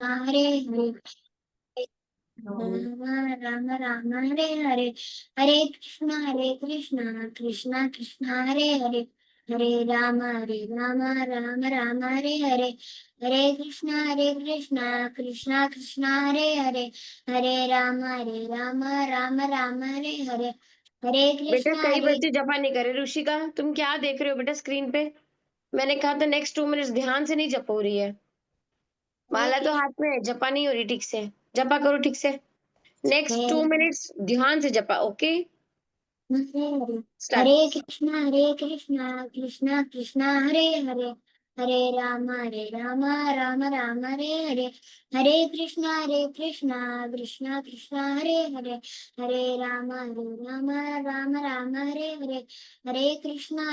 हरे हरे राम राम राम हरे हरे, हरे कृष्णा कृष्णा कृष्णा हरे हरे, हरे राम राम राम हरे हरे, हरे कृष्णा कृष्णा कृष्णा हरे हरे, हरे राम राम राम हरे हरे, हरे बेटा कृष्णा कई हरे। बच्चे जपा नहीं कर रहे। ऋषिका, तुम क्या देख रहे हो बेटा स्क्रीन पे? मैंने कहा था नेक्स्ट 2 मिनट्स ध्यान से नहीं जप हो रही है। हरे माला तो कृष्ण हाथ में है, जपा नहीं हो रही ठीक से। जपा करो ठीक से। नेक्स्ट 2 मिनट्स ध्यान से जपा। Okay, Hare Hare, start. हरे कृष्णा कृष्णा कृष्णा हरे हरे, हरे राम राम राम हरे हरे, हरे कृष्णा कृष्णा कृष्णा हरे हरे, हरे राम राम राम हरे हरे, हरे कृष्णा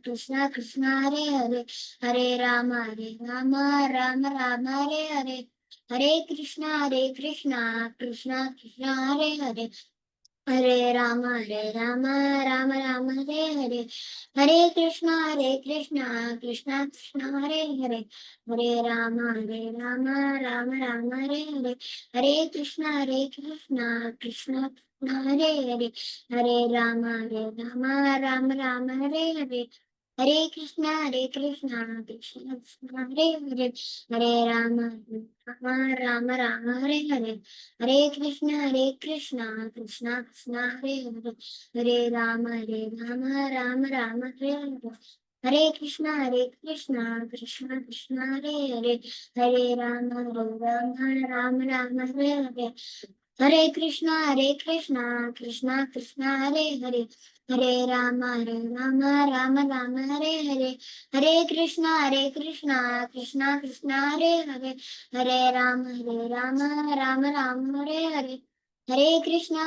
कृष्णा कृष्णा हरे हरे, हरे राम राम राम हरे हरे, हरे कृष्णा कृष्णा कृष्णा हरे हरे, हरे राम राम हरे हरे, हरे कृष्णा कृष्णा कृष्णा हरे हरे, हरे राम राम राम हरे हरे, हरे कृष्णा कृष्णा कृष्णा हरे हरे, हरे राम राम राम हरे हरे, हरे कृष्णा कृष्णा कृष्णा हरे हरे, हरे राम राम राम हरे हरे, हरे कृष्णा कृष्णा कृष्णा हरे हरे, हरे राम राम राम हरे हरे, हरे कृष्णा कृष्णा कृष्णा हरे हरे, हरे राम राम राम हरे हरे, हरे कृष्णा कृष्णा कृष्णा हरे हरे, हरे राम राम राम हरे हरे, हरे कृष्णा कृष्णा कृष्णा हरे हरे, हरे राम राम राम हरे हरे, हरे कृष्णा कृष्णा कृष्णा हरे हरे, हरे राम राम राम हरे हरे, हरे कृष्णा कृष्णा कृष्णा हरे हरे, हरे राम राम राम हरे हरे, हरे कृष्णा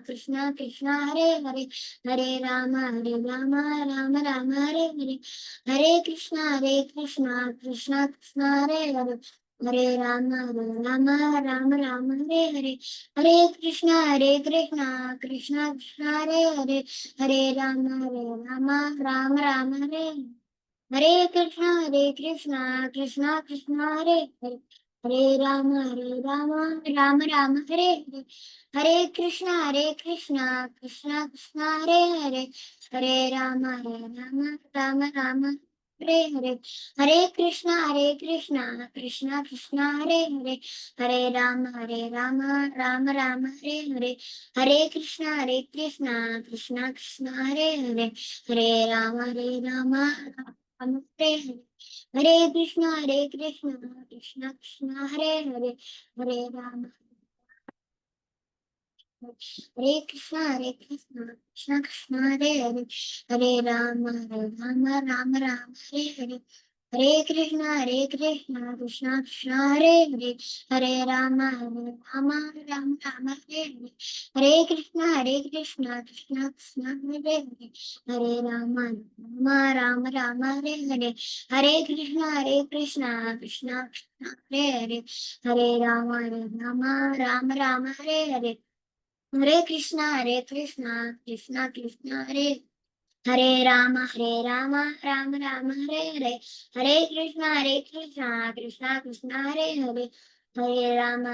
कृष्णा कृष्णा हरे हरे, हरे राम राम राम हरे हरे, हरे कृष्णा कृष्णा कृष्णा हरे हरे, हरे राम राम राम हरे हरे, हरे कृष्णा कृष्णा कृष्णा हरे हरे, हरे राम राम राम हरे हरे, हरे कृष्णा कृष्णा कृष्णा हरे हरे, हरे राम राम राम हरे हरे, हरे कृष्णा कृष्णा कृष्णा हरे हरे, हरे राम हरे हरे, हरे कृष्णा कृष्णा कृष्णा हरे हरे, हरे राम हरे कृष्णा कृष्णा कृष्णा हरे हरे, हरे राम राम हरे हरे, हरे कृष्णा कृष्णा कृष्णा हरे हरे, हरे राम राम हरे हरे, हरे कृष्णा कृष्णा कृष्णा हरे हरे, हरे राम राम हरे हरे, हरे कृष्णा कृष्णा कृष्णा हरे हरे, हरे राम राम हरे हरे, हरे कृष्णा कृष्णा कृष्णा हरे, हरे राम राम राम हरे हरे, हरे कृष्णा कृष्णा कृष्णा हरे हरे, हरे राम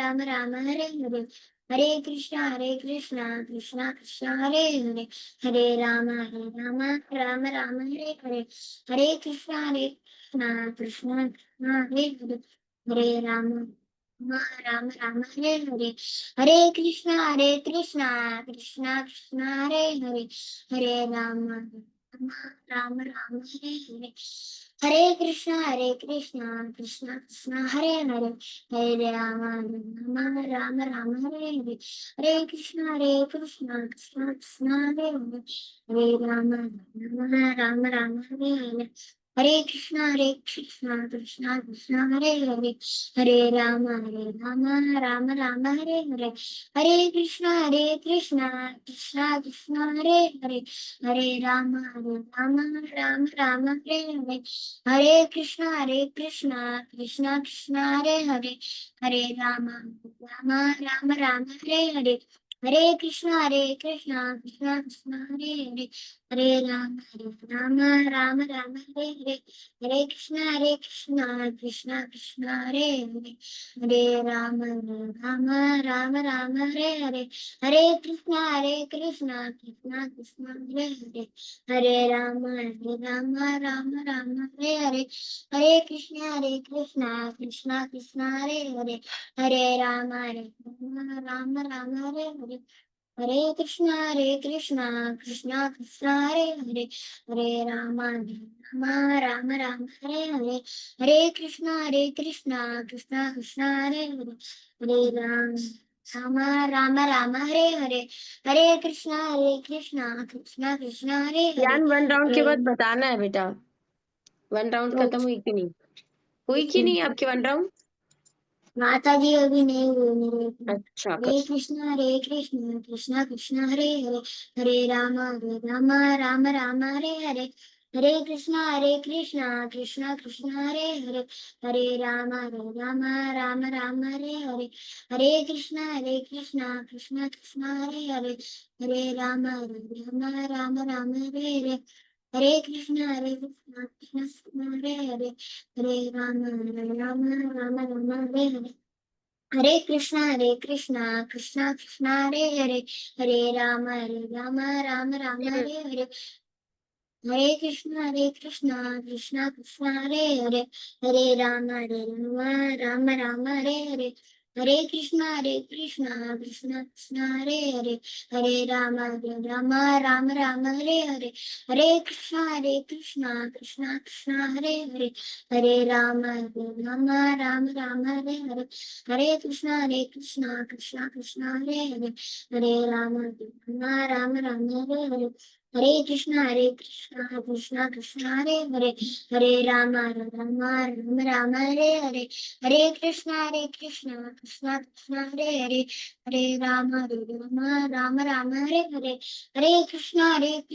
राम हरे हरे, हरे कृष्णा कृष्णा कृष्णा हरे हरे, हरे राम राम राम हरे हरे, हरे कृष्णा कृष्णा कृष्णा हरे हरे, हरे राम राम हरे हरे, हरे कृष्णा कृष्णा कृष्णा हरे हरे, हरे राम राम हरे हरे, हरे कृष्णा कृष्णा कृष्णा हरे हरे, हरे राम राम हरे हरे, हरे कृष्णा कृष्णा कृष्णा हरे हरे, हरे राम राम हरे हरे, हरे कृष्णा कृष्णा कृष्णा हरे हरे, हरे राम राम राम हरे हरे, हरे कृष्णा कृष्णा कृष्णा हरे हरे, हरे राम राम राम हरे हरे, हरे कृष्णा कृष्णा कृष्णा हरे हरे, हरे राम राम राम हरे हरे, हरे कृष्णा कृष्णा कृष्णा हरे हरे, हरे राम राम राम हरे हरे, हरे कृष्णा कृष्णा कृष्णा हरे हरे, हरे राम राम हरे हरे, हरे कृष्णा कृष्णा कृष्णा हरे हरे, हरे राम राम हरे हरे, हरे कृष्णा कृष्णा कृष्णा हरे हरे, हरे राम राम हरे हरे, हरे कृष्णा कृष्णा कृष्णा हरे हरे, हरे राम राम हरे हरे, हरे कृष्णा कृष्णा कृष्णा हरे हरे, हरे राम हरे हरे, हरे कृष्णा कृष्णा कृष्णा हरे हरे, ज्ञान 1 राउंड के हरे बाद बताना है बेटा, 1 राउंड खत्म हुई कि नहीं, हुई कि नहीं आपकी 1 राउंड? माता जी अभी नहीं हुई मेरे। अच्छा हरे कृष्णा कृष्णा कृष्णा हरे हरे, हरे राम राम हरे हरे, हरे कृष्णा कृष्णा कृष्णा हरे हरे, हरे राम राम हरे हरे, हरे कृष्णा कृष्णा कृष्णा हरे हरे, हरे राम राम हरे हरे, हरे कृष्णा कृष्णा कृष्णा हरे हरे, हरे राम राम हरे हरे, हरे कृष्णा कृष्णा कृष्णा हरे हरे, हरे राम राम हम्म। हरे हरे, हरे कृष्णा कृष्णा कृष्णा हरे हरे, हरे राम राम हरे हरे, हरे कृष्णा कृष्णा कृष्णा हरे हरे, हरे राम राम हरे हरे, हरे कृष्णा कृष्णा कृष्णा हरे हरे, हरे राम राम हरे हरे, हरे कृष्णा कृष्णा कृष्णा हरे हरे, हरे राम राम हरे हरे, हरे कृष्णा कृष्णा कृष्णा हरे हरे, हरे राम राम हरे हरे, हरे कृष्णा कृष्णा कृष्णा हरे हरे, हरे राम राम हरे हरे, हरे कृष्णा कृष्णा कृष्णा हरे हरे, हरे राम राम हरे हरे, हरे कृष्णा कृष्णा कृष्णा हरे हरे, हरे राम हरे हरे,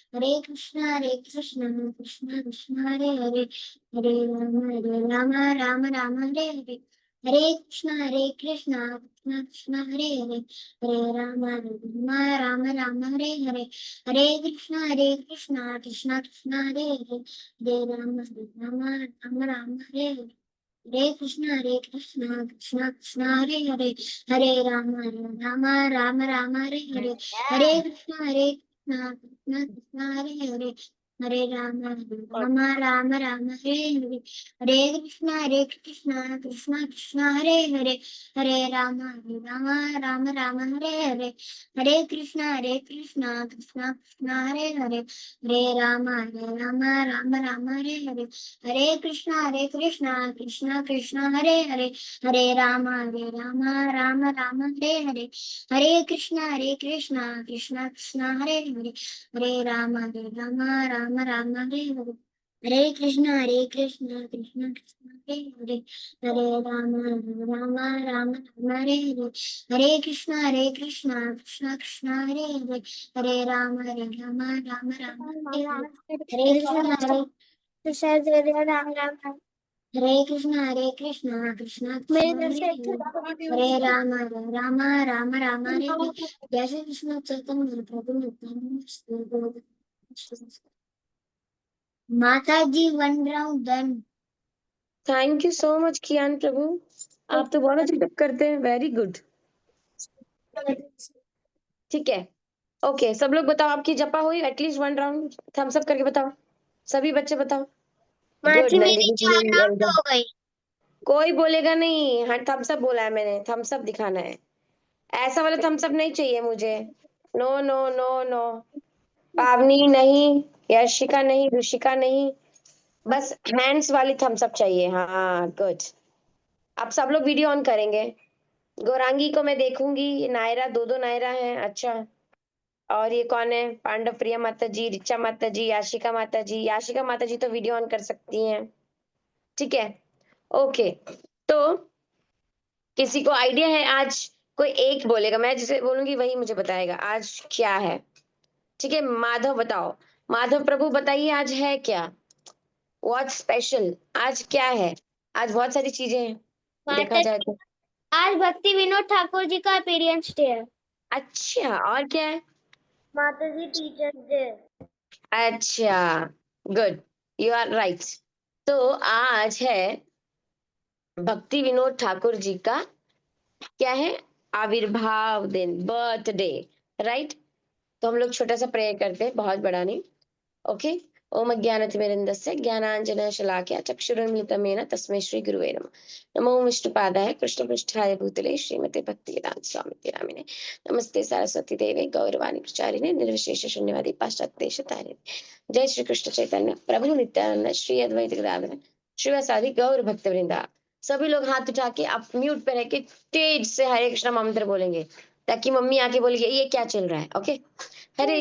हरे कृष्णा कृष्णा कृष्णा हरे हरे, हरे राम हरे हरे, हरे कृष्णा कृष्णा कृष्णा हरे हरे, हरे राम हरे हरे, हरे कृष्णा कृष्णा कृष्णा हरे हरे, हरे राम हरे हरे, हरे कृष्णा कृष्णा कृष्णा हरे हरे, हरे राम हरे हरे, हरे कृष्णा कृष्णा कृष्णा हरे हरे, हरे राम हरे हरे, हरे कृष्णा कृष्णा कृष्णा हरे हरे, हरे राम हरे हरे, हरे कृष्णा कृष्णा कृष्णा हरे हरे, हरे राम राम हरे हरे, हरे कृष्णा कृष्णा कृष्णा हरे हरे, हरे राम राम हरे हरे, हरे कृष्णा कृष्णा कृष्णा हरे हरे, हरे राम हरे हरे, हरे कृष्णा कृष्णा कृष्णा हरे हरे, हरे राम हरे हरे, हरे कृष्णा हरे कृष्णा कृष्णा कृष्णा हरे हरे, हरे राम हरे हरे, जय श्री कृष्ण चैतन्य प्रभु नित्यानंद। माता जी 1 round done. Thank you so much Kiyan Prabhu, आप तो बहुत अच्छे जब करते हैं, वेरी गुड। ठीक है, ओके सब लोग बताओ आपकी जपा हुई एटलीस्ट 1 राउंड, थम्स अप करके बताओ, सभी बच्चे बताओ। गुड, माची नंदिनी मेरी जी 4 राउंड हो गई। कोई बोलेगा नहीं, हाँ थम्स अप बोला है मैंने, थम्स अप दिखाना है, ऐसा वाला थम्स अप नहीं चाहिए मुझे, नो नो नो नो, पावनी नहीं, यशिका नहीं, ऋषिका नहीं, बस हैंड्स वाली थम्स अप चाहिए, हाँ गुड। अब सब लोग वीडियो ऑन करेंगे, गौरांगी को मैं देखूंगी, ये नायरा, दो दो नायरा हैं, अच्छा। और ये कौन है, पांडव प्रिया माता जी, रिचा माता जी, याशिका माता जी, याशिका माता जी तो वीडियो ऑन कर सकती हैं, ठीक है, ओके। तो किसी को आइडिया है आज, कोई एक बोलेगा, मैं जिसे बोलूंगी वही मुझे बताएगा आज क्या है, ठीक है। माधव बताओ, माधव प्रभु बताइए आज है क्या, व्हाट स्पेशल, आज क्या है? आज बहुत सारी चीजें हैं देखा माता जाए तो। आज भक्ति विनोद ठाकुर जी का पेरेंट्स डे है। अच्छा, और क्या है? माता जी टीचर्स डे। अच्छा, गुड, यू आर राइट। तो आज है भक्ति विनोद ठाकुर जी का क्या है, आविर्भाव दिन, बर्थडे, राइट। तो हम लोग छोटा सा प्रेयर करते हैं, बहुत बड़ा नहीं। ओके। ओम अज्ञानतिमिरन्दस्य ज्ञानाञ्जनशलाकया चक्षुरुन्मिलितं येन तस्मै श्री गुरुवे नमः। नमो विष्णुपादाय कृष्णपृष्ठाय भूतले श्रीमते भक्तिवेदांत स्वामी नामिने। नमस्ते सरस्वती देवे गौरवाणी प्रचारिणे निर्विशेष शून्यवादी पाश्चात्य देशतारिणे। जय श्री कृष्ण चैतन्य प्रभु नित्यानंद श्री अद्वैत गदाधर श्रीवासादि गौर भक्तवृंदा। सभी लोग हाथ उठा के आप म्यूट पे रह के तेज से हरे कृष्ण मंत्र बोलेंगे, ताकि मम्मी आके बोलेगी ये क्या चल रहा है। ओके। हरे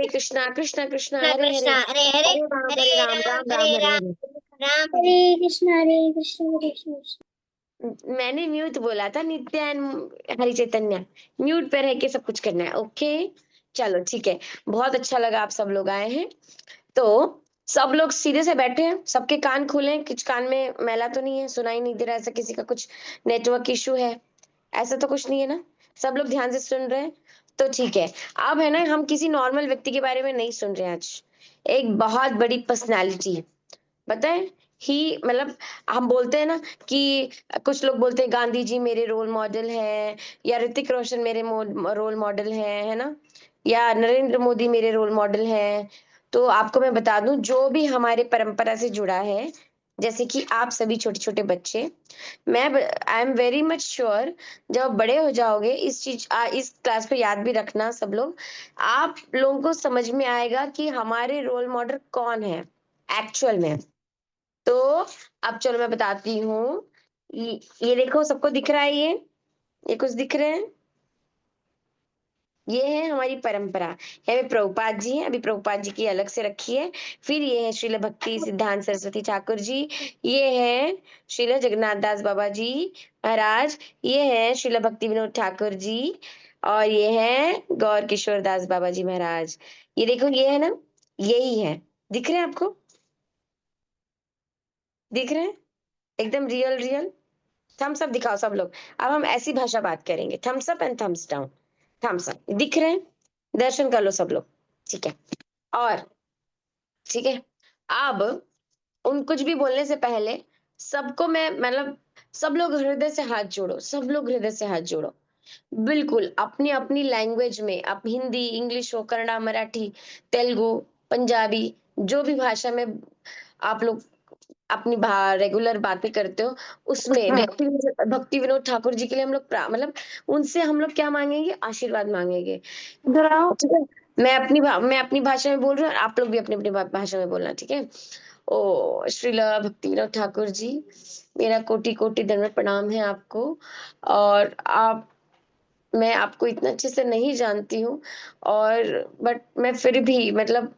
कृष्णा कृष्ण कृष्ण हरे हरे, कृष्ण हरे हरे हरे हरे राम राम राम हरे राम हरे राम हरे। राम हरे कृष्ण हरे कृष्ण हरे कृष्ण। मैंने म्यूट बोला था, नित्यान हरि चैतन्य, म्यूट पे रह के सब कुछ करना है। ओके, चलो ठीक है। बहुत अच्छा लगा आप सब लोग आए हैं। तो सब लोग सीधे से बैठे हैं, सबके कान खुले हैं, कुछ कान में मैला तो नहीं है, सुनाई नहीं दे रहा, ऐसा किसी का कुछ नेटवर्क इशू है, ऐसा तो कुछ नहीं है ना? सब लोग ध्यान से सुन रहे हैं, तो ठीक है। अब है ना, हम किसी नॉर्मल व्यक्ति के बारे में नहीं सुन रहे हैं आज, एक बहुत बड़ी पर्सनालिटी, बताए ही, मतलब हम बोलते हैं ना कि कुछ लोग बोलते हैं गांधी जी मेरे रोल मॉडल है, या ऋतिक रोशन मेरे रोल मॉडल है ना, या नरेंद्र मोदी मेरे रोल मॉडल है। तो आपको मैं बता दूं, जो भी हमारे परंपरा से जुड़ा है, जैसे कि आप सभी छोटे छोटे बच्चे, मैं I am very much sure, जब बड़े हो जाओगे इस क्लास को याद भी रखना सब लोग, आप लोगों को समझ में आएगा कि हमारे रोल मॉडल कौन है एक्चुअल में। तो अब चलो मैं बताती हूँ। ये देखो, सबको दिख रहा है ये कुछ दिख रहे हैं? ये है हमारी परंपरा। ये अभी प्रभुपाद जी हैं, अभी प्रभुपाद जी की अलग से रखी है। फिर ये है श्रील भक्ति सिद्धांत सरस्वती ठाकुर जी। ये है श्रील जगन्नाथ दास बाबा जी महाराज। ये है श्रील भक्ति विनोद ठाकुर जी। और ये है गौर किशोर दास बाबा जी महाराज। ये देखो, ये है ना, यही है। दिख रहे हैं आपको? दिख रहे हैं? एकदम रियल रियल। थम्स अप दिखाओ सब लोग। अब हम ऐसी भाषा बात करेंगे, thumbs up and thumbs down. Thumbs up दिख रहे हैं? दर्शन कर लो सब लोग, ठीक है। और ठीक है, अब उन कुछ भी बोलने से पहले सबको मैं मतलब, सब लोग हृदय से हाथ जोड़ो, सब लोग हृदय से हाथ जोड़ो, बिल्कुल अपनी अपनी लैंग्वेज में। आप हिंदी, इंग्लिश हो, कन्नड़ा, मराठी, तेलुगु, पंजाबी, जो भी भाषा में आप लोग अपनी रेगुलर बातें करते हो, उसमें भक्ति विनोद ठाकुर जी के लिए हम लोग मतलब उनसे हम लोग क्या मांगेंगे? आशीर्वाद मांगेंगे। इधर आओ। ठीक है। मैं अपनी भाषा में बोल रही हूँ, आप लोग भी अपनी अपनी भाषा में बोलना, ठीक है। ओ श्रीला भक्ति विनोद ठाकुर जी, मेरा कोटि कोटि दंडवत प्रणाम है आपको। और आप, मैं आपको इतना अच्छे से नहीं जानती हूँ, और बट मैं फिर भी मतलब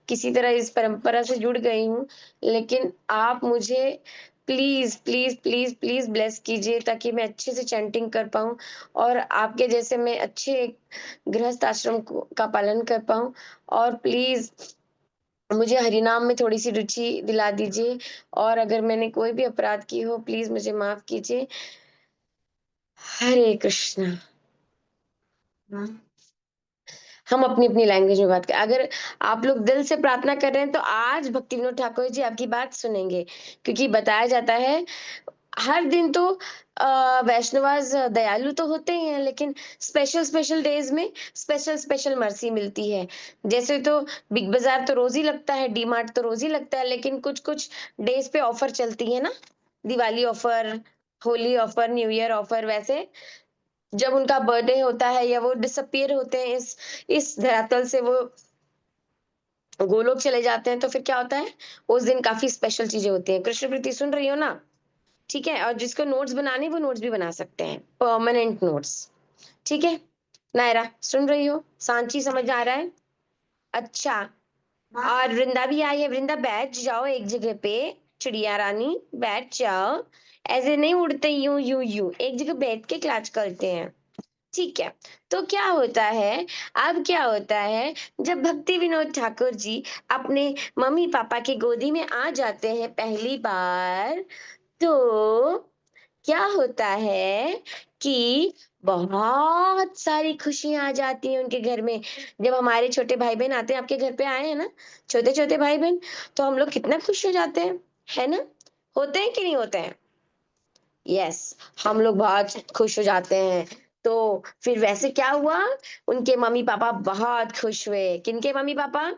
किसी तरह इस परंपरा से जुड़ गई हूँ, लेकिन आप मुझे please please please please bless कीजिए, ताकि मैं अच्छे से चैंटिंग कर पाऊँ, और आपके जैसे मैं अच्छे एक गृहस्थ आश्रम का पालन कर पाऊँ। और प्लीज मुझे हरिनाम में थोड़ी सी रुचि दिला दीजिए, और अगर मैंने कोई भी अपराध की हो, प्लीज मुझे माफ कीजिए। हरे कृष्णा। हम अपनी अपनी लैंग्वेज में बात करें। अगर आप लोग दिल से प्रार्थना कर रहे हैं, तो आज भक्ति विनोद ठाकुर जी आपकी बात सुनेंगे, क्योंकि बताया जाता है हर दिन तो वैष्णवाज दयालु तो होते ही हैं, लेकिन स्पेशल स्पेशल डेज में स्पेशल स्पेशल मर्सी मिलती है। जैसे तो बिग बाजार तो रोज ही लगता है, डी मार्ट तो रोज ही लगता है, लेकिन कुछ कुछ डेज पे ऑफर चलती है ना, Diwali offer, Holi offer, new year offer. वैसे जब उनका बर्थडे होता है या वो डिसअपियर होते हैं इस धरातल से, वो गोलोक चले जाते हैं, तो फिर क्या होता है? उस दिन काफी स्पेशल चीजें होती हैं। कृष्ण प्रीति सुन रही हो ना? ठीक है। और जिसको नोट्स बनाने, वो नोट्स भी बना सकते हैं, परमानेंट नोट्स। ठीक है। नायरा सुन रही हो? सांची समझ आ रहा है? अच्छा। और वृंदा भी आई है। वृंदा बैठ जाओ एक जगह पे, चिड़िया रानी बैठ जाओ। ऐसे नहीं उड़ते यूं यूं यूं, एक जगह बैठ के क्लास करते हैं, ठीक है। तो क्या होता है, अब क्या होता है, जब भक्ति विनोद ठाकुर जी अपने मम्मी पापा की गोदी में आ जाते हैं पहली बार, तो क्या होता है कि बहुत सारी खुशियां आ जाती हैं उनके घर में। जब हमारे छोटे भाई बहन आते हैं, आपके घर पे आए हैं ना छोटे छोटे भाई बहन, तो हम लोग कितना खुश हो जाते हैं, है ना? होते हैं कि नहीं होते हैं? यस, हम लोग बहुत खुश हो जाते हैं। तो फिर वैसे क्या हुआ, उनके मम्मी पापा बहुत खुश हुए। किनके मम्मी पापा?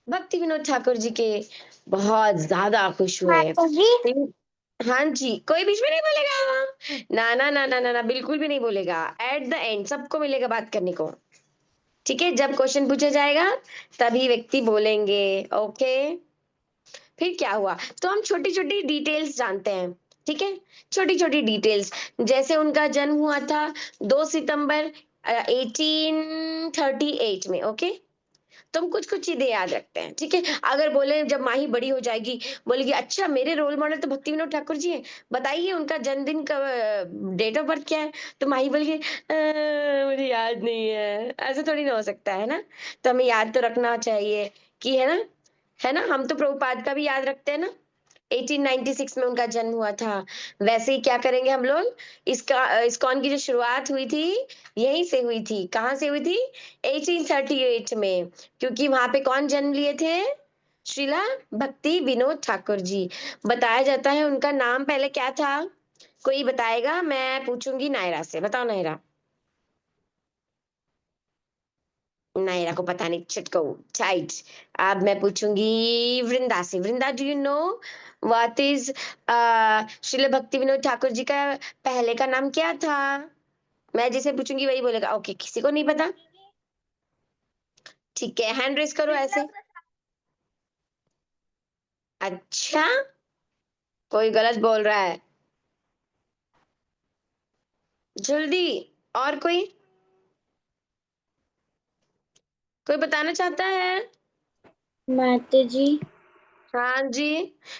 भक्ति विनोद ठाकुर जी के बहुत ज्यादा खुश हुए। माता जी। हाँ जी, कोई बीच में नहीं बोलेगा। ना ना ना ना ना ना, बिल्कुल भी नहीं बोलेगा। एट द एंड सबको मिलेगा बात करने को। ठीक है, जब क्वेश्चन पूछा जाएगा तभी व्यक्ति बोलेंगे। ओके, फिर क्या हुआ, तो हम छोटी छोटी डिटेल्स जानते हैं। ठीक है, छोटी छोटी डिटेल्स, जैसे उनका जन्म हुआ था 2 सितंबर 1838 में। ओके, तो हम कुछ कुछ चीजें याद रखते हैं। ठीक है, अगर बोले जब माही बड़ी हो जाएगी, बोलेगी अच्छा मेरे रोल मॉडल तो भक्ति विनोद ठाकुर जी हैं, बताइए उनका जन्मदिन कब, डेट ऑफ बर्थ क्या है?" तो माही बोलेगी मुझे याद नहीं है। ऐसे थोड़ी ना हो सकता है ना। तो हमें याद तो रखना चाहिए कि, है ना, है ना, हम तो प्रभुपाद का भी याद रखते हैं ना। 1896 में उनका जन्म हुआ था। वैसे ही क्या करेंगे हम लोग, इसका इस्कॉन की जो शुरुआत हुई थी यहीं से हुई थी। कहाँ से हुई थी? 1838 में। क्योंकि वहां पे कौन जन्म लिए थे? श्रीला भक्ति विनोद ठाकुर जी। बताया जाता है उनका नाम पहले क्या था? कोई बताएगा? मैं पूछूंगी नायरा से। बताओ नायरा। नायरा को पता नहीं, छिटको टाइट। अब मैं पूछूंगी वृंदा से। Vrinda, do you know what is Srila Bhakti Vinod Thakur ji का पहले का नाम क्या था? मैं जिसे पूछूंगी वही बोलेगा। ओके, किसी को नहीं पता? ठीक है, हैंड रेस करो ऐसे। अच्छा, कोई गलत बोल रहा है, जल्दी। और कोई बताना चाहता है? माता जी। हाँ जी,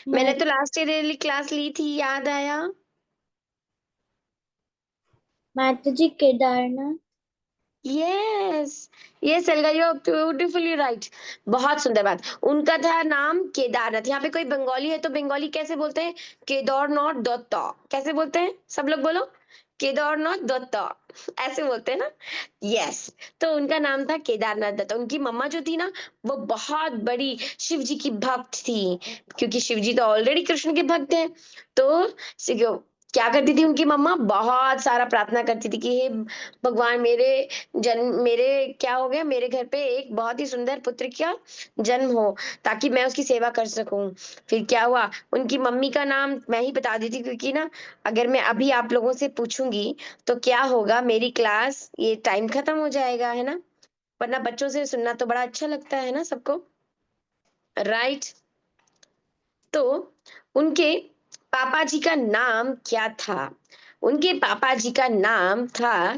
मैंने मा- तो लास्ट ईयर क्लास ली थी, याद आया। माता जी केदारनाथ। यस, यस अलगा, यू आर ब्यूटीफुली राइट। बहुत सुंदर बात। उनका था नाम केदारनाथ। यहाँ पे कोई बंगाली है तो बंगाली कैसे बोलते हैं? केदारनाथ दत्ता। कैसे बोलते हैं? सब लोग बोलो, केदारनाथ दत्ता। ऐसे बोलते हैं ना। यस, तो उनका नाम था केदारनाथ दत्ता। उनकी मम्मा जो थी ना, वो बहुत बड़ी शिव जी की भक्त थी। क्योंकि शिव जी तो ऑलरेडी कृष्ण के भक्त हैं। तो क्या करती थी उनकी मम्मा? बहुत सारा प्रार्थना करती थी कि हे भगवान, मेरे क्या हो गया, मेरे घर पे एक बहुत ही सुंदर पुत्र का जन्म हो, ताकि मैं उसकी सेवा कर सकूं। फिर क्या हुआ, उनकी मम्मी का नाम मैं ही बता देती, क्योंकि ना अगर मैं अभी आप लोगों से पूछूंगी तो क्या होगा, मेरी क्लास ये टाइम खत्म हो जाएगा, है ना? वरना बच्चों से सुनना तो बड़ा अच्छा लगता है ना सबको, राइट? तो उनके पापा जी का नाम क्या था? उनके पापा जी का नाम था,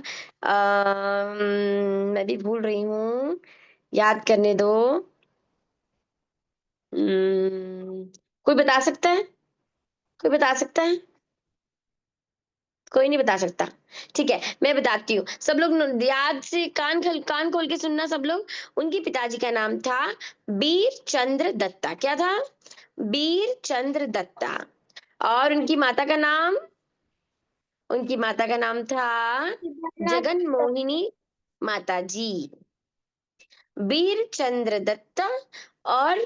मैं भी भूल रही हूँ, याद करने दो। कोई बता सकता है? कोई बता सकता है? कोई नहीं बता सकता। ठीक है, मैं बताती हूँ। सब लोग याद से कान खोल के सुनना सब लोग। उनके पिताजी का नाम था बीर चंद्र दत्ता। क्या था? बीर चंद्र दत्ता। और उनकी माता का नाम था केदारनाथ। जगन मोहिनी माता जी। बीर चंद्र दत्ता और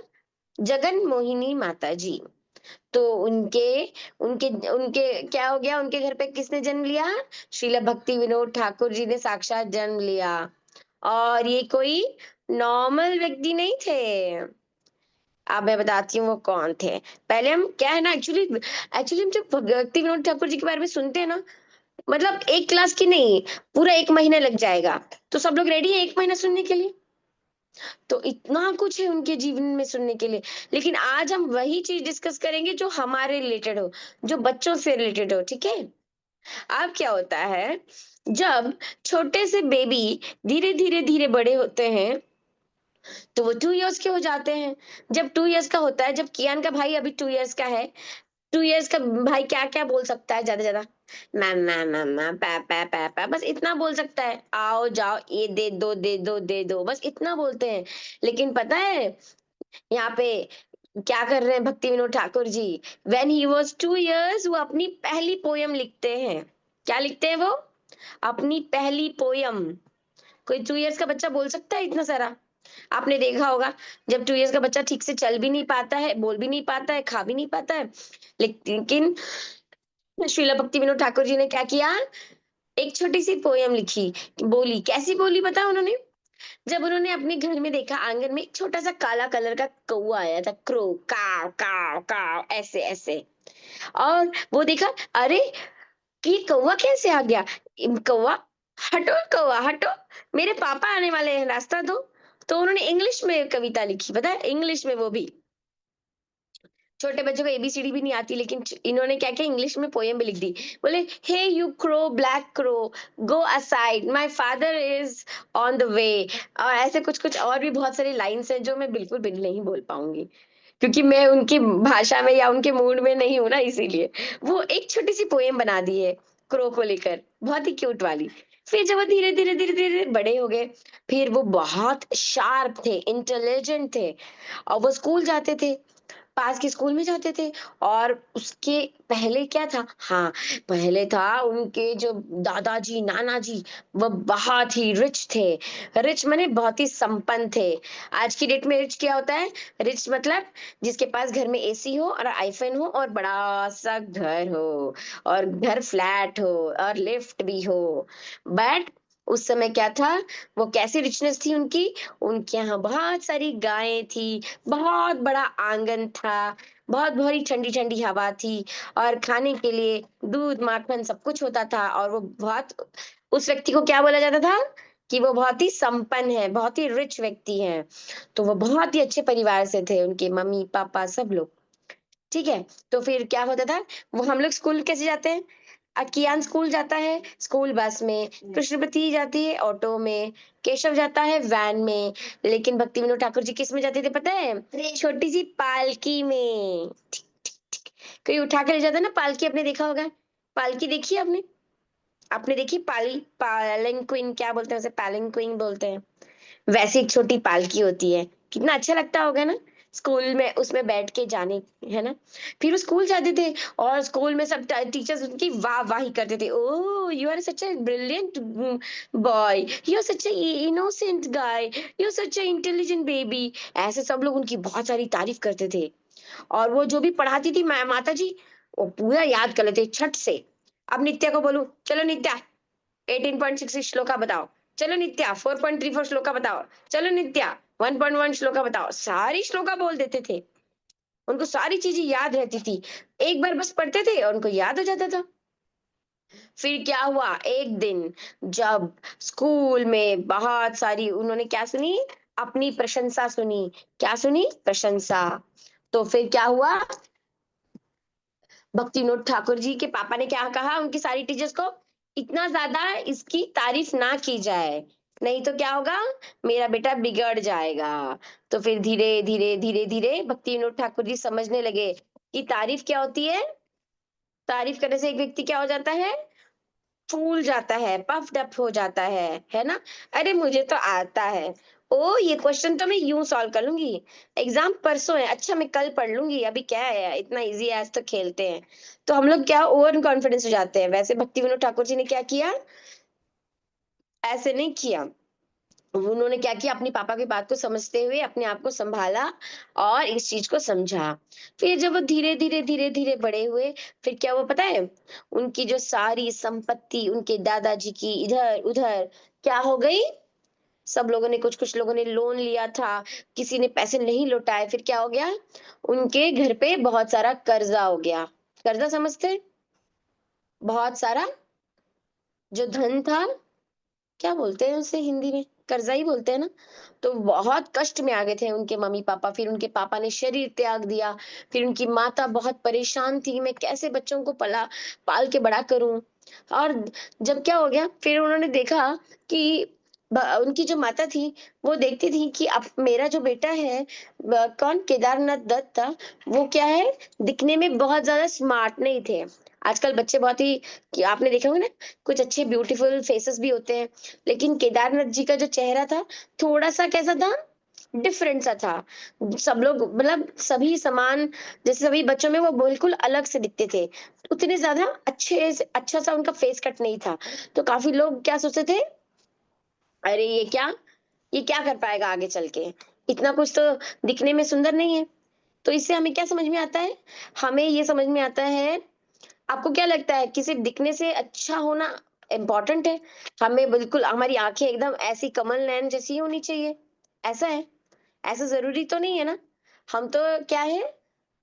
जगन मोहिनी माता जी। तो उनके उनके उनके क्या हो गया, उनके घर पे किसने जन्म लिया? श्रीला भक्ति विनोद ठाकुर जी ने साक्षात जन्म लिया। और ये कोई नॉर्मल व्यक्ति नहीं थे। अब मैं बताती हूँ वो कौन थे। पहले हम क्या है ना, एक्चुअली एक्चुअली हम जब भक्ति विनोद ठाकुर जी के बारे में सुनते हैं ना, मतलब एक क्लास की नहीं, पूरा 1 महीना लग जाएगा। तो सब लोग रेडी है 1 महीना सुनने के लिए? तो इतना कुछ है उनके जीवन में सुनने के लिए। लेकिन आज हम वही चीज डिस्कस करेंगे जो हमारे रिलेटेड हो, जो बच्चों से रिलेटेड हो। ठीक है, अब क्या होता है, जब छोटे से बेबी धीरे धीरे धीरे बड़े होते हैं, तो वो 2 इयर्स के हो जाते हैं। जब 2 इयर्स का होता है, जब कियान का भाई अभी 2 इयर्स का है, 2 इयर्स का भाई क्या क्या बोल सकता है? ज्यादा ज्यादा मामा मामा पापा पापा, बस इतना बोल सकता है। आओ जाओ, ये दे दो दे दो दे दो, बस इतना बोलते हैं। लेकिन पता है यहाँ पे क्या कर रहे हैं भक्ति Vinod Thakur ji? When he was 2 years वो अपनी पहली पोयम लिखते हैं। क्या लिखते हैं वो? अपनी पहली पोयम। कोई 2 years का बच्चा बोल सकता है इतना सारा? आपने देखा होगा, जब 2 years का बच्चा ठीक से चल भी नहीं पाता है, बोल भी नहीं पाता है, खा भी नहीं पाता है, लेकिन श्रीला भक्ति विनोद ठाकुर जी ने क्या किया? एक छोटी सी पोयम लिखी, बोली। कैसी बोली बताओ उन्होंने? जब उन्होंने अपने घर में देखा, आंगन में एक छोटा सा काला कलर का कौवा आया था, क्रो, काव काव काव, ऐसे ऐसे। और वो देखा, अरे ये कौवा कैसे आ गया? कौवा, हटो कौवा हटो, मेरे पापा आने वाले हैं, रास्ता दो। तो उन्होंने इंग्लिश में कविता लिखी, पता है, इंग्लिश में, वो भी छोटे बच्चों को एबीसीडी भी नहीं आती, लेकिन इन्होंने क्या किया, इंग्लिश में पोयम भी लिख दी। बोले, hey you crow, black crow, go aside, my father is on the way. और ऐसे कुछ कुछ और भी बहुत सारी लाइन्स हैं जो मैं बिल्कुल भी नहीं बोल पाऊंगी, क्योंकि मैं उनकी भाषा में या उनके मूड में नहीं हूं ना, इसीलिए। वो एक छोटी सी पोयम बना दी है क्रो को लेकर, बहुत ही क्यूट वाली। फिर जब वो धीरे धीरे धीरे धीरे बड़े हो गए, फिर वो बहुत शार्प थे, इंटेलिजेंट थे, और वो स्कूल जाते थे, पास के स्कूल में जाते थे। और उसके पहले क्या था, हाँ, पहले था उनके जो दादाजी नाना जी, वो बहुत ही रिच थे। रिच माने बहुत ही संपन्न थे। आज की डेट में रिच क्या होता है? रिच मतलब जिसके पास घर में एसी हो और आईफोन हो और बड़ा सा घर हो, और घर फ्लैट हो और लिफ्ट भी हो। बट उस समय क्या था, वो कैसी रिचनेस थी उनकी? उनके यहाँ बहुत सारी गायें थी, बहुत बड़ा आंगन था, बहुत भरी ठंडी ठंडी हवा थी, और खाने के लिए दूध माखन सब कुछ होता था। और वो बहुत, उस व्यक्ति को क्या बोला जाता था कि वो बहुत ही संपन्न है, बहुत ही रिच व्यक्ति है। तो वो बहुत ही अच्छे परिवार से थे, उनके मम्मी पापा सब लोग। ठीक है। तो फिर क्या होता था, वो हम लोग स्कूल कैसे जाते हैं? कियान स्कूल जाता है स्कूल बस में, कृष्णपति जाती है ऑटो में, केशव जाता है वैन में, लेकिन भक्ति विनोद ठाकुर जी किस में जाते थे पता है? छोटी सी पालकी में। कोई उठा के ले जाता है ना पालकी, आपने देखा होगा। पालकी देखी है आपने? आपने देखी पाली, पालनक्विन क्या बोलते हैं उसे, पालनक्विन बोलते हैं। वैसे एक छोटी पालकी होती है, कितना अच्छा लगता होगा ना स्कूल में उसमें बैठ के जाने, है ना? फिर वो स्कूल जाते थे, और स्कूल में सब टीचर्स उनकी वाह वाही करते थे, oh you are such a brilliant boy, you are such a innocent guy, you are such a intelligent baby. ऐसे सब लोग उनकी बहुत सारी तारीफ करते थे। और वो जो भी पढ़ाती थी माता जी, वो पूरा याद कर लेते छट से। अब नित्या को बोलूं, चलो नित्या 18.6 श्लोका बताओ, चलो नित्या 4.34 श्लोका बताओ, चलो नित्या 1.1 श्लोका बताओ, सारी श्लोका बोल देते थे। उनको सारी चीजें याद रहती थी, एक बार बस पढ़ते थे और उनको याद हो जाता था। फिर क्या हुआ, एक दिन जब स्कूल में बहुत सारी उन्होंने क्या सुनी, अपनी प्रशंसा सुनी। क्या सुनी? प्रशंसा। तो फिर क्या हुआ, भक्ति विनोद ठाकुर जी के पापा ने क्या कहा उनकी सारी टीचर्स को, इतना ज्यादा इसकी तारीफ ना की जाए, नहीं तो क्या होगा, मेरा बेटा बिगड़ जाएगा। तो फिर धीरे धीरे धीरे धीरे भक्ति विनोद ठाकुर जी समझने लगे कि तारीफ क्या होती है। तारीफ करने से एक व्यक्ति क्या हो जाता है, फूल जाता है, पफ्ड अप हो जाता है ना? अरे मुझे तो आता है, ओ ये क्वेश्चन तो मैं यूं सॉल्व कर लूंगी, एग्जाम परसों है, अच्छा मैं कल पढ़ लूंगी, अभी क्या है इतना इजी है, आज तो खेलते हैं। तो हम लोग क्या ओवर कॉन्फिडेंस हो जाते हैं। वैसे भक्ति विनोद ठाकुर जी ने क्या किया, ऐसे नहीं किया। उन्होंने क्या किया, अपनी पापा की बात को समझते हुए अपने आप को संभाला और इस चीज को समझा। फिर जब वो धीरे धीरे धीरे धीरे बड़े हुए, फिर क्या हुआ पता है, उनकी जो सारी संपत्ति उनके दादाजी की इधर उधर क्या हो गई, सब लोगों ने, कुछ कुछ लोगों ने लोन लिया था, किसी ने पैसे नहीं लौटाए, फिर क्या हो गया, उनके घर पे बहुत सारा कर्जा हो गया। कर्जा समझते? बहुत सारा जो धन था, क्या बोलते हैं उसे हिंदी में, कर्जा ही बोलते हैं ना। तो बहुत कष्ट में आ गए थे उनके मम्मी पापा, फिर उनके पापा ने शरीर त्याग दिया। फिर उनकी माता बहुत परेशान थी, मैं कैसे बच्चों को पला पाल के बड़ा करूं। और जब क्या हो गया, फिर उन्होंने देखा कि उनकी जो माता थी, वो देखती थी कि अब मेरा जो बेटा है, कौन, केदारनाथ दत्त था, वो क्या है, दिखने में बहुत ज्यादा स्मार्ट नहीं थे। आजकल बच्चे बहुत ही, कि आपने देखा होगा ना, कुछ अच्छे ब्यूटीफुल फेसेस भी होते हैं, लेकिन केदारनाथ जी का जो चेहरा था, थोड़ा सा कैसा था, डिफरेंट सा था। सब लोग मतलब सभी समान, जैसे सभी बच्चों में वो बिल्कुल अलग से दिखते थे। उतने ज़्यादा अच्छा सा उनका फेस कट नहीं था। तो काफ़ी लोग क्या सोचते थे, अरे ये क्या कर पाएगा आगे चल के? इतना कुछ तो दिखने में सुंदर नहीं है। तो इससे हमें क्या समझ में आता है? हमें ये समझ में आता है, आपको क्या लगता है कि सिर्फ दिखने से अच्छा होना इम्पोर्टेंट है? हमें बिल्कुल हमारी आँखें एकदम ऐसी कमल नयन जैसी ही होनी चाहिए, ऐसा है? ऐसा ज़रूरी तो नहीं है ना? हम तो क्या है,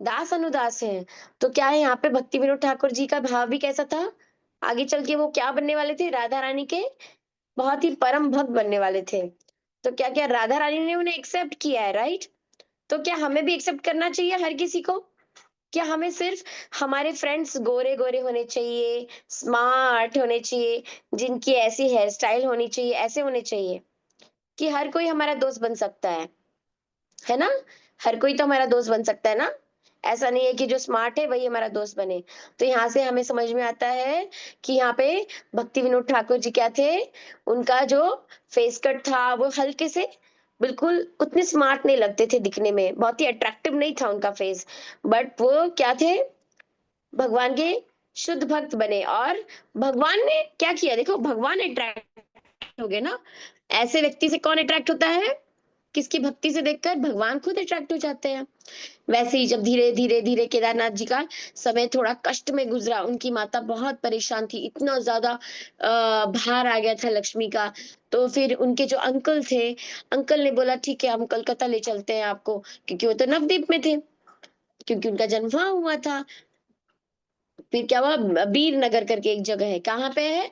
दास अनुदास हैं। तो क्या है, यहाँ पे भक्ति विनोद ठाकुर जी का भाव भी कैसा था? आगे चल के वो क्या बनने वाले थे? राधा रानी के बहुत ही परम भक्त बनने वाले थे। तो क्या-क्या राधा रानी ने उन्हें एक्सेप्ट किया है, राइट? तो क्या हमें भी एक्सेप्ट करना चाहिए हर किसी को? क्या हमें सिर्फ हमारे फ्रेंड्स गोरे-गोरे होने चाहिए, स्मार्ट होने चाहिए, जिनकी ऐसी हेयर स्टाइल होनी चाहिए, ऐसे होने चाहिए, कि हर कोई हमारा दोस्त बन सकता है ना? हर कोई तो हमारा दोस्त बन सकता है ना? ऐसा नहीं है कि जो स्मार्ट है वही हमारा दोस्त बने। तो यहाँ से हमें समझ में आता है कि यहाँ पे भक्ति विनोद ठाकुर जी क्या थे, उनका जो फेस कट था वो हल्के से, बिल्कुल उतने स्मार्ट नहीं लगते थे दिखने में, बहुत ही अट्रैक्टिव नहीं था उनका फेस। बट वो क्या थे, भगवान के शुद्ध भक्त बने, और भगवान ने क्या किया, देखो भगवान अट्रैक्ट हो गए ना। ऐसे व्यक्ति से कौन अट्रैक्ट होता है? किसकी भक्ति से देखकर भगवान खुद अट्रैक्ट हो जाते हैं। वैसे ही जब धीरे-धीरे केदारनाथ जी का समय थोड़ा कष्ट में गुज़रा, उनकी माता बहुत परेशान थी, इतना ज़्यादा भार आ गया था लक्ष्मी का। तो फिर उनके जो अंकल थे, अंकल ने बोला ठीक है हम कलकत्ता ले चलते हैं आपको, क्योंकि वो तो नवद्वीप में थे, क्योंकि उनका जन्म वहाँ हुआ था। फिर क्या हुआ, बीर नगर करके एक जगह है, कहाँ पे है?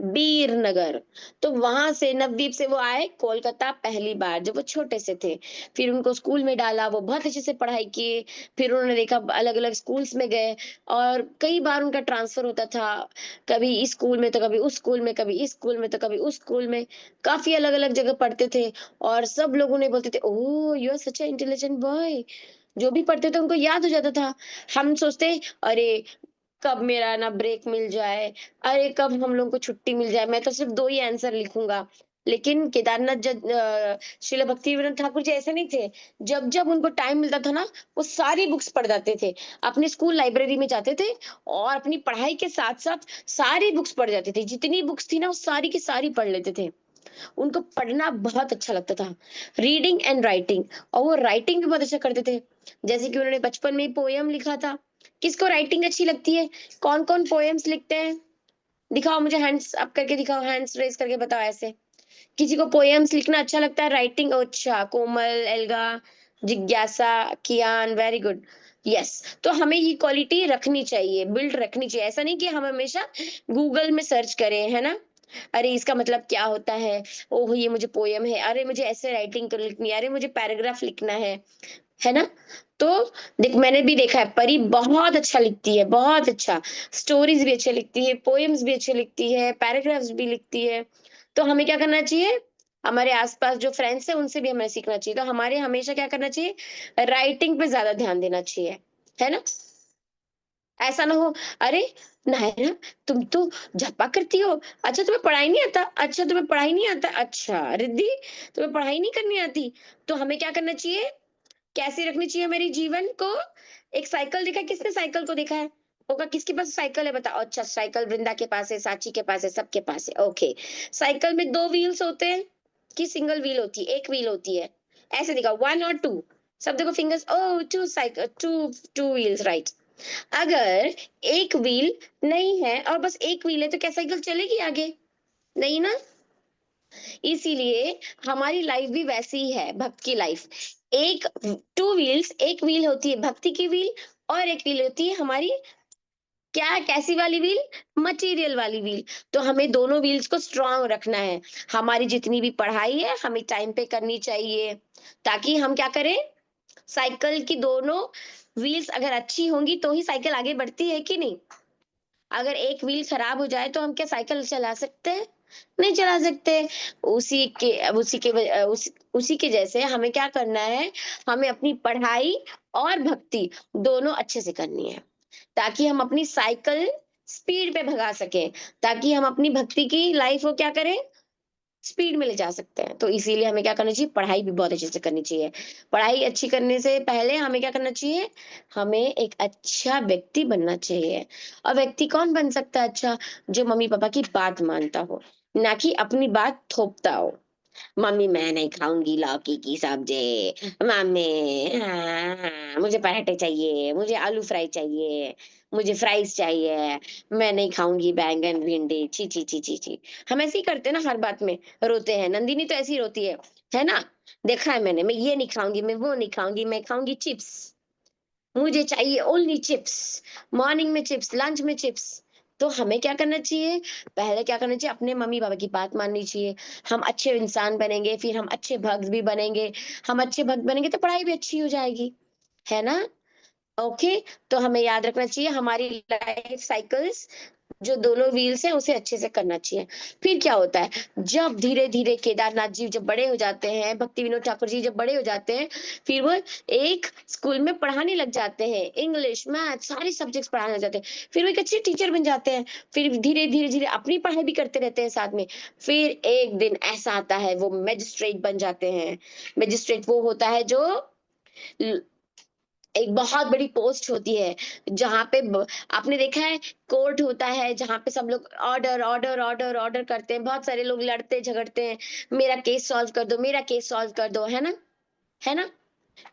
बीर नगर। तो वहां से नवद्वीप से वो आए कोलकाता पहली बार जब वो छोटे से थे। फिर उनको स्कूल में डाला, वो बहुत अच्छे से पढ़ाई किए। फिर उन्होंने देखा अलग अलग स्कूल्स में गए, और कई बार उनका ट्रांसफर होता था, कभी इस स्कूल में तो कभी उस स्कूल में, कभी इस स्कूल में तो कभी उस स्कूल में, काफी अलग अलग जगह पढ़ते थे। और सब लोग उन्हें बोलते थे, oh you are such a intelligent boy. जो भी पढ़ते थे उनको याद हो जाता था। हम सोचते, अरे कब मेरा ना ब्रेक मिल जाए, अरे कब हम लोग को छुट्टी मिल जाए, मैं तो सिर्फ 2 ही आंसर लिखूँगा। लेकिन केदारनाथ श्रील भक्तिविनोद ठाकुर जी ऐसे नहीं थे। जब-जब उनको टाइम मिलता था ना, वो सारी बुक्स पढ़ जाते थे। अपने स्कूल लाइब्रेरी में जाते थे और अपनी पढ़ाई के साथ-साथ सारी बुक्स पढ़ जाते थे। जितनी बुक्स थी ना, वो सारी की सारी पढ़ लेते थे। उनको पढ़ना बहुत अच्छा लगता था, रीडिंग एंड राइटिंग, और वो राइटिंग भी बहुत अच्छा करते थे। जैसे कि उन्होंने बचपन में ही पोएम लिखा था। किसको राइटिंग अच्छी लगती है? कौन-कौन पोएम्स लिखते हैं? दिखाओ मुझे, हैंड्स अप करके दिखाओ, हैंड्स रेज़ करके बताओ ऐसे। किसी को पोएम्स लिखना अच्छा लगता है, राइटिंग अच्छा, कोमल, एल्गा, जिज्ञासा, कियान, वेरी गुड। यस, तो हमें ये क्वालिटी रखनी चाहिए, बिल्ड रखनी चाहिए। ऐसा नहीं कि हम हमेशा गूगल में सर्च करें, है ना? अरे इसका मतलब क्या होता है? ओह! ये मुझे पोएम है, अरे मुझे ऐसे राइटिंग कर लिखनी है, अरे मुझे पैराग्राफ लिखना है ना? तो देख, मैंने भी देखा है, परी बहुत अच्छा लिखती है, बहुत अच्छा। स्टोरीज़ भी अच्छी लिखती है, पोएम्स भी अच्छी लिखती है, पैराग्राफ्स भी लिखती है। तो हमें क्या करना चाहिए? हमारे आस-पास जो फ्रेंड्स हैं, उनसे भी हमें सीखना चाहिए। तो हमारे हमेशा क्या करना चाहिए? राइटिंग पे ज़्यादा ध्यान देना चाहिए, है ना? ऐसा ना हो, अरे! नायरा, तुम तो जापा करती हो। अच्छा तुम्हें पढ़ाई नहीं आता? अच्छा तुम्हें पढ़ाई नहीं आता? अच्छा, रिद्धि तुम्हें पढ़ाई नहीं करनी आती? तो हमें क्या करना चाहिए? कैसी रखनी चाहिए मेरी जीवन को? एक साइकिल देखा है, किसने साइकिल को देखा है? होगा किसके पास साइकिल है बताओ? अच्छा साइकिल वृंदा के पास है, साची के पास है, सबके पास है, ओके। साइकिल में 2 व्हील्स होते हैं कि सिंगल व्हील होती है, 1 व्हील होती है? ऐसे दिखाओ 1 और 2, सब देखो फिंगर्स, ओह 2 साइकिल, 2 व्हील्स, राइट। अगर 1 व्हील नहीं है और बस 1 व्हील है तो क्या साइकिल चलेगी आगे? नहीं ना? इसीलिए हमारी लाइफ भी वैसी ही है, भक्त की लाइफ। एक 2 व्हील्स, एक व्हील होती है भक्ति की व्हील, और एक व्हील होती है हमारी, क्या कैसी वाली व्हील? मटेरियल वाली व्हील। तो हमें दोनों व्हील्स को स्ट्रॉन्ग रखना है। हमारी जितनी भी पढ़ाई है हमें टाइम पे करनी चाहिए, ताकि हम क्या करें, साइकिल की दोनों व्हील्स अगर अच्छी होंगी तो ही साइकिल आगे बढ़ती है कि नहीं? अगर एक व्हील खराब हो जाए तो हम क्या साइकिल चला सकते हैं? नहीं चला सकते। उसी के जैसे हमें क्या करना है, हमें अपनी पढ़ाई और भक्ति दोनों अच्छे से करनी है, ताकि हम अपनी साइकिल स्पीड पे भगा सकें, ताकि हम अपनी भक्ति की लाइफ को क्या करें, स्पीड में ले जा सकते हैं। तो इसीलिए हमें क्या करना चाहिए, पढ़ाई भी बहुत अच्छे से करनी चाहिए। पढ़ाई अच्छी करने से पहले हमें क्या करना चाहिए, हमें एक अच्छा व्यक्ति बनना चाहिए। और व्यक्ति कौन बन सकता है अच्छा, जो मम्मी पापा की बात मानता हो, ना कि अपनी बात थोपता हो। मम्मी मैं नहीं खाऊंगी लौकी की सब्जी, मम्मी हाँ, हाँ, मुझे पराठे चाहिए, मुझे आलू फ्राई चाहिए, मुझे फ्राइज चाहिए, मैं नहीं खाऊंगी बैंगन भिंडी, छी छी छी छी छी। हम ऐसे ही करते हैं ना, हर बात में रोते हैं। नंदिनी तो ऐसी ही रोती है ना? देखा है मैंने, मैं ये नहीं खाऊंगी, मैं वो नहीं खाऊंगी, मैं खाऊंगी चिप्स, मुझे चाहिए ओनली चिप्स, मॉर्निंग में चिप्स, लंच में चिप्स। तो हमें क्या करना चाहिए, पहले क्या करना चाहिए, अपने मम्मी पापा की बात माननी चाहिए। हम अच्छे इंसान बनेंगे, फिर हम अच्छे भक्त भी बनेंगे। हम अच्छे भक्त बनेंगे तो पढ़ाई भी अच्छी हो जाएगी, है ना? ओके। तो हमें याद रखना चाहिए हमारी लाइफ साइकिल्स, जो दोनों व्हील्स हैं उसे अच्छे से करना चाहिए। फिर क्या होता है, जब धीरे धीरे केदारनाथ जी जब बड़े हो जाते हैं, भक्ति विनोद ठाकुर जी जब बड़े हो जाते हैं, फिर वो एक स्कूल में पढ़ाने लग जाते हैं, इंग्लिश मैथ सारे सब्जेक्ट्स पढ़ाने लग जाते हैं। फिर वो एक अच्छे टीचर बन जाते हैं। फिर धीरे धीरे धीरे अपनी पढ़ाई भी करते रहते हैं साथ में। फिर एक दिन ऐसा आता है, वो मैजिस्ट्रेट बन जाते हैं। मैजिस्ट्रेट वो होता है जो एक बहुत बड़ी पोस्ट होती है, जहाँ पे आपने देखा है, कोर्ट होता है जहाँ पे सब लोग ऑर्डर ऑर्डर ऑर्डर ऑर्डर करते हैं, बहुत सारे लोग लड़ते झगड़ते हैं, मेरा केस सॉल्व कर दो, मेरा केस सॉल्व कर दो, है ना? है ना?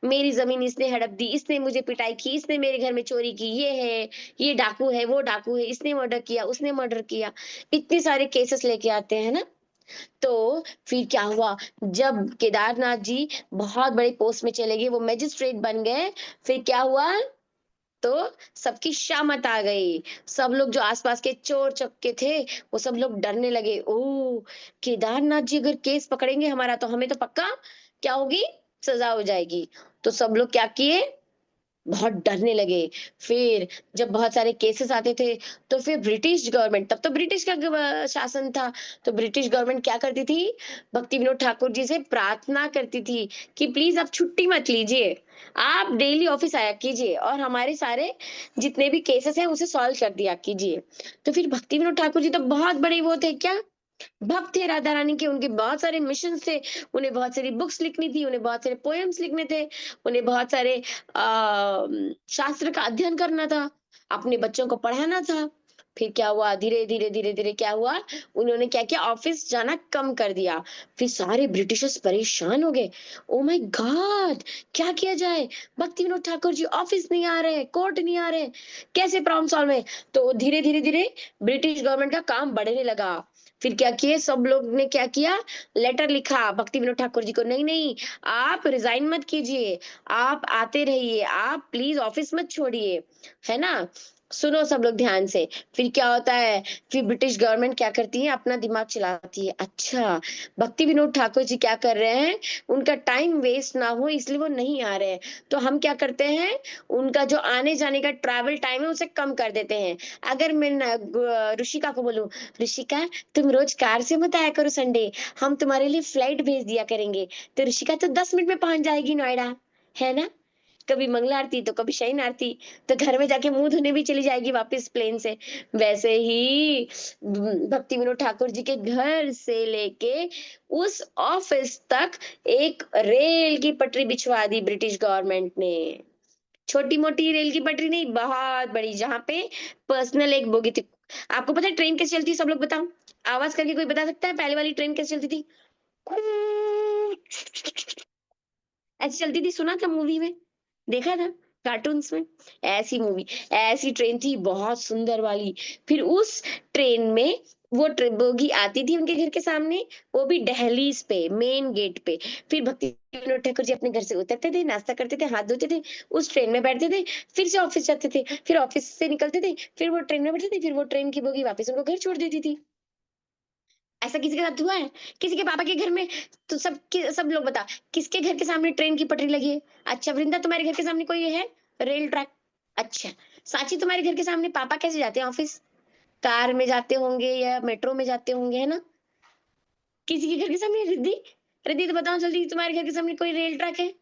मेरी जमीन इसने हड़प दी, इसने मुझे पिटाई की, इसने मेरे घर में चोरी की, ये है, ये डाकू है, वो डाकू है, इसने मर्डर किया, उसने मर्डर किया, इतने सारे केसेस लेके आते हैं ना। तो फिर क्या हुआ, जब केदारनाथ जी बहुत बड़े पोस्ट में चले गए, वो मैजिस्ट्रेट बन गए, फिर क्या हुआ, तो सबकी शामत आ गई। सब लोग जो आसपास के चोर चक्के थे, वो सब लोग डरने लगे। ओह, केदारनाथ जी अगर केस पकड़ेंगे हमारा, तो हमें तो पक्का क्या होगी, सजा हो जाएगी। तो सब लोग क्या किए, बहुत डरने लगे। फिर जब बहुत सारे केसेस आते थे, तो फिर ब्रिटिश गवर्नमेंट, तब तो ब्रिटिश का शासन था, तो ब्रिटिश गवर्नमेंट क्या करती थी, भक्ति विनोद ठाकुर जी से प्रार्थना करती थी कि प्लीज आप छुट्टी मत लीजिए, आप डेली ऑफिस आया कीजिए और हमारे सारे जितने भी केसेस हैं उसे सॉल्व कर दिया कीजिए। तो फिर भक्ति विनोद ठाकुर जी तो बहुत बड़े वो थे क्या, भक्त थे राधा रानी के, उनके बहुत सारे मिशन थे, उन्हें बहुत सारी बुक्स लिखनी थी, उन्हें बहुत सारे पोएम्स लिखने थे, उन्हें बहुत सारे शास्त्र का अध्ययन करना था, अपने बच्चों को पढ़ाना था। फिर क्या हुआ, धीरे धीरे धीरे धीरे क्या हुआ, उन्होंने क्या किया, ऑफिस जाना कम कर दिया। फिर सारे ब्रिटिशर्स परेशान हो गए, ओ माय गॉड, क्या किया जाए, भक्ति विनोद ठाकुर जी ऑफिस नहीं आ रहे, कोर्ट नहीं आ रहे, कैसे प्रॉब्लम सॉल्व है। तो धीरे धीरे धीरे ब्रिटिश गवर्नमेंट का काम बढ़ने लगा। फिर क्या किए, सब लोग ने क्या किया, लेटर लिखा भक्ति विनोद ठाकुर जी को, नहीं नहीं, आप रिजाइन मत कीजिए, आप आते रहिए, आप प्लीज ऑफिस मत छोड़िए, है ना? सुनो सब लोग ध्यान से। फिर क्या होता है, फिर ब्रिटिश गवर्नमेंट क्या करती है, अपना दिमाग चलाती है, अच्छा भक्ति विनोद ठाकुर जी क्या कर रहे हैं, उनका टाइम वेस्ट ना हो इसलिए वो नहीं आ रहे हैं, तो हम क्या करते हैं, उनका जो आने जाने का ट्रैवल टाइम है उसे कम कर देते हैं। अगर मैं ऋषिका को बोलूं, ऋषिका तुम रोज कार से मत आया करो संडे, हम तुम्हारे लिए फ्लाइट भेज दिया करेंगे, तो ऋषिका तो 10 मिनट में पहुंच जाएगी नोएडा, है ना? कभी मंगला आरती तो कभी शयन आरती, तो घर में जाके मुंह धोने भी चली जाएगी वापस प्लेन से। वैसे ही भक्ति विनोद ठाकुर जी के घर से लेके उस ऑफिस तक एक रेल की पटरी बिछवा दी ब्रिटिश गवर्नमेंट ने। छोटी मोटी रेल की पटरी नहीं, बहुत बड़ी, जहां पे पर्सनल एक बोगी थी। आपको पता है ट्रेन कैसे चलती है, सब लोग बताओ, आवाज करके कोई बता सकता है पहले वाली ट्रेन कैसे चलती थी? ऐसी चलती थी, सुना था मूवी में, देखा था कार्टून्स में, ऐसी मूवी, ऐसी ट्रेन थी बहुत सुंदर वाली। फिर उस ट्रेन में वो बोगी आती थी उनके घर के सामने, वो भी दहलीज पे, मेन गेट पे। फिर भक्ति विनोद ठाकुर जी अपने घर से उतरते थे, नाश्ता करते थे, हाथ धोते थे, उस ट्रेन में बैठते थे, फिर से ऑफिस जाते थे, फिर ऑफिस से निकलते थे, फिर वो ट्रेन में बैठते थे, फिर वो ट्रेन की बोगी वापस उनको घर छोड़ देती थी। ऐसा किसी के साथ हुआ है? किसी के पापा के घर में? तो सब लोग बता, किसके घर के सामने ट्रेन की पटरी लगी है? अच्छा वृंदा, तुम्हारे घर के सामने कोई है रेल ट्रैक? अच्छा साची, तुम्हारे घर के सामने पापा कैसे जाते हैं ऑफिस? कार में जाते होंगे या मेट्रो में जाते होंगे, है ना? किसी के घर के सामने रिद्धि, रिद्धि तो बताओ जल्दी, तुम्हारे घर के सामने कोई रेल ट्रैक है?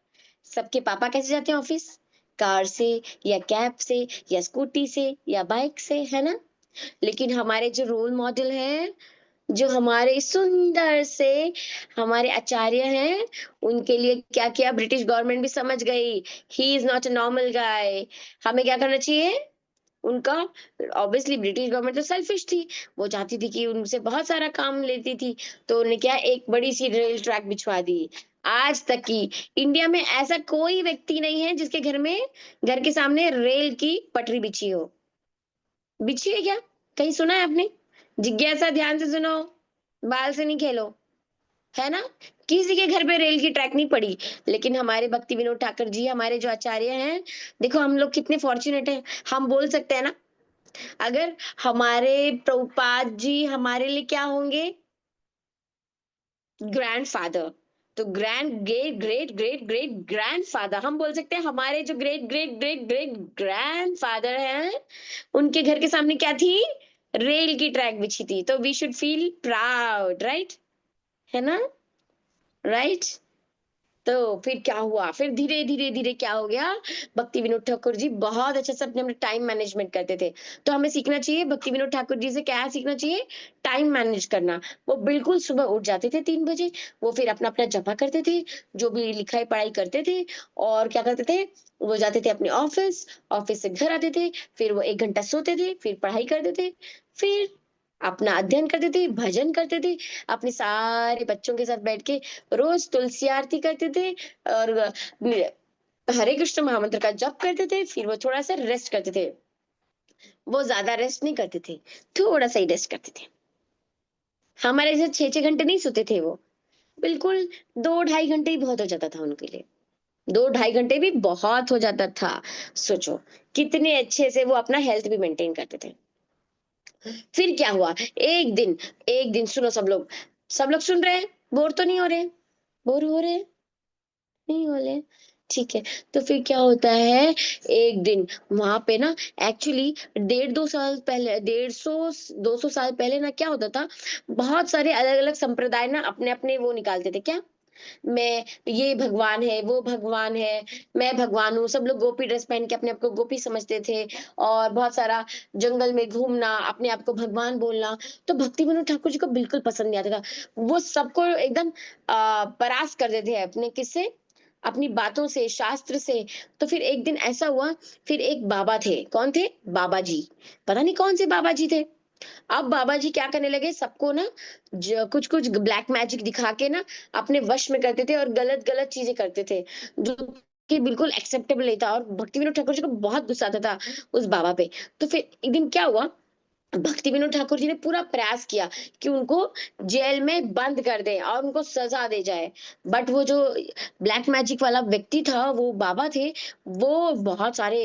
सबके पापा कैसे जाते हैं ऑफिस? कार से, या कैब से, या स्कूटी से, या बाइक से, है ना? लेकिन हमारे जो रोल मॉडल है, जो हमारे सुंदर से हमारे आचार्य हैं, उनके लिए क्या किया ब्रिटिश गवर्नमेंट भी समझ गई, he is not a normal guy. हमें क्या करना चाहिए? उनका ऑब्वियसली ब्रिटिश गवर्नमेंट तो सेल्फिश थी, वो चाहती थी कि उनसे बहुत सारा काम लेती थी, तो उन्हें क्या एक बड़ी सी रेल ट्रैक बिछवा दी। आज तक की इंडिया में ऐसा कोई व्यक्ति नहीं है जिसके घर में घर के सामने रेल की पटरी बिछी हो। बिछी है क्या? कहीं सुना है आपने? जिज्ञासा ध्यान से सुनो, बाल से नहीं खेलो, है ना? किसी के घर पे रेल की ट्रैक नहीं पड़ी, लेकिन हमारे भक्ति विनोद ठाकुर जी हमारे जो आचार्य हैं, देखो हम लोग कितने फॉर्च्यूनेट हैं, हम बोल सकते हैं ना, अगर हमारे प्रभुपाद जी हमारे लिए क्या होंगे? ग्रैंडफादर। तो grand great great great great grandfather हम बोल सकते हैं, हमारे जो great great great great grandfather हैं, उनके घर के सामने क्या थी? रेल की ट्रैक बिछी थी। तो we should feel proud, right? है ना? राइट? तो फिर क्या हुआ? फिर धीरे धीरे धीरे क्या हो गया? भक्ति विनोद ठाकुर जी बहुत अच्छे से अपने अपने टाइम मैनेजमेंट करते थे। तो हमें सीखना चाहिए भक्ति विनोद ठाकुर जी से, क्या सीखना चाहिए? टाइम मैनेज करना। वो बिल्कुल सुबह उठ जाते थे 3 बजे, वो फिर अपना अपना जपा करते थे, जो भी लिखाई पढ़ाई करते थे, और क्या करते थे? वो जाते थे अपने ऑफिस, ऑफिस से घर आते थे, फिर वो 1 घंटा सोते थे, फिर पढ़ाई करते थे, फिर अपना अध्ययन करते थे, भजन करते थे, अपने सारे बच्चों के साथ बैठ के रोज तुलसी आरती करते थे, और हरे कृष्ण महामंत्र का जप करते थे, फिर वो थोड़ा सा रेस्ट करते थे। वो ज्यादा रेस्ट नहीं करते थे, थोड़ा सा ही रेस्ट करते थे। हमारे जैसे 6 6 घंटे नहीं सोते थे वो, बिल्कुल 2 2.5 घंटे ही बहुत हो जाता था उनके लिए। 2 2.5 घंटे भी बहुत हो जाता था। सोचो कितने अच्छे से वो अपना हेल्थ भी मेंटेन करते थे। फिर क्या हुआ? एक दिन सुनो सब लोग सुन रहे हैं? बोर तो नहीं हो रहे? बोर हो रहे हैं? नहीं वाले? ठीक है। तो फिर क्या होता है, एक दिन वहां पे ना, एक्चुअली 1.5 2 साल पहले, 150 200 साल पहले ना क्या होता था, बहुत सारे अलग अलग संप्रदाय ना अपने अपने वो निकालते थे क्या, मैं ये भगवान है, वो भगवान है, मैं भगवान हूँ। सब लोग गोपी ड्रेस पहन के अपने आप को गोपी समझते थे, और बहुत सारा जंगल में घूमना, अपने आप को भगवान बोलना। तो भक्ति विनोद ठाकुर जी को बिल्कुल पसंद नहीं आता था। वो सबको एकदम परास्त कर देते हैं अपने किससे, अपनी बातों से, शास्त्र से। तो फिर एक दिन ऐसा हुआ, फिर एक बाबा थे, कौन थे? बाबा जी। पता नहीं कौन से बाबा जी थे। अब बाबा जी क्या करने लगे, सबको ना कुछ कुछ ब्लैक मैजिक दिखा के ना अपने वश में करते थे, और गलत गलत चीजें करते थे, जो कि बिल्कुल एक्सेप्टेबल नहीं था। और भक्ति विनोद ठाकुर जी को बहुत गुस्सा आता था उस बाबा पे। तो फिर एक दिन क्या हुआ, भक्ति विनोद ठाकुर जी ने पूरा प्रयास किया कि उनको जेल में बंद कर दें और उनको सजा दे जाए। बट वो जो ब्लैक मैजिक वाला व्यक्ति था, वो बाबा थे, वो बहुत सारे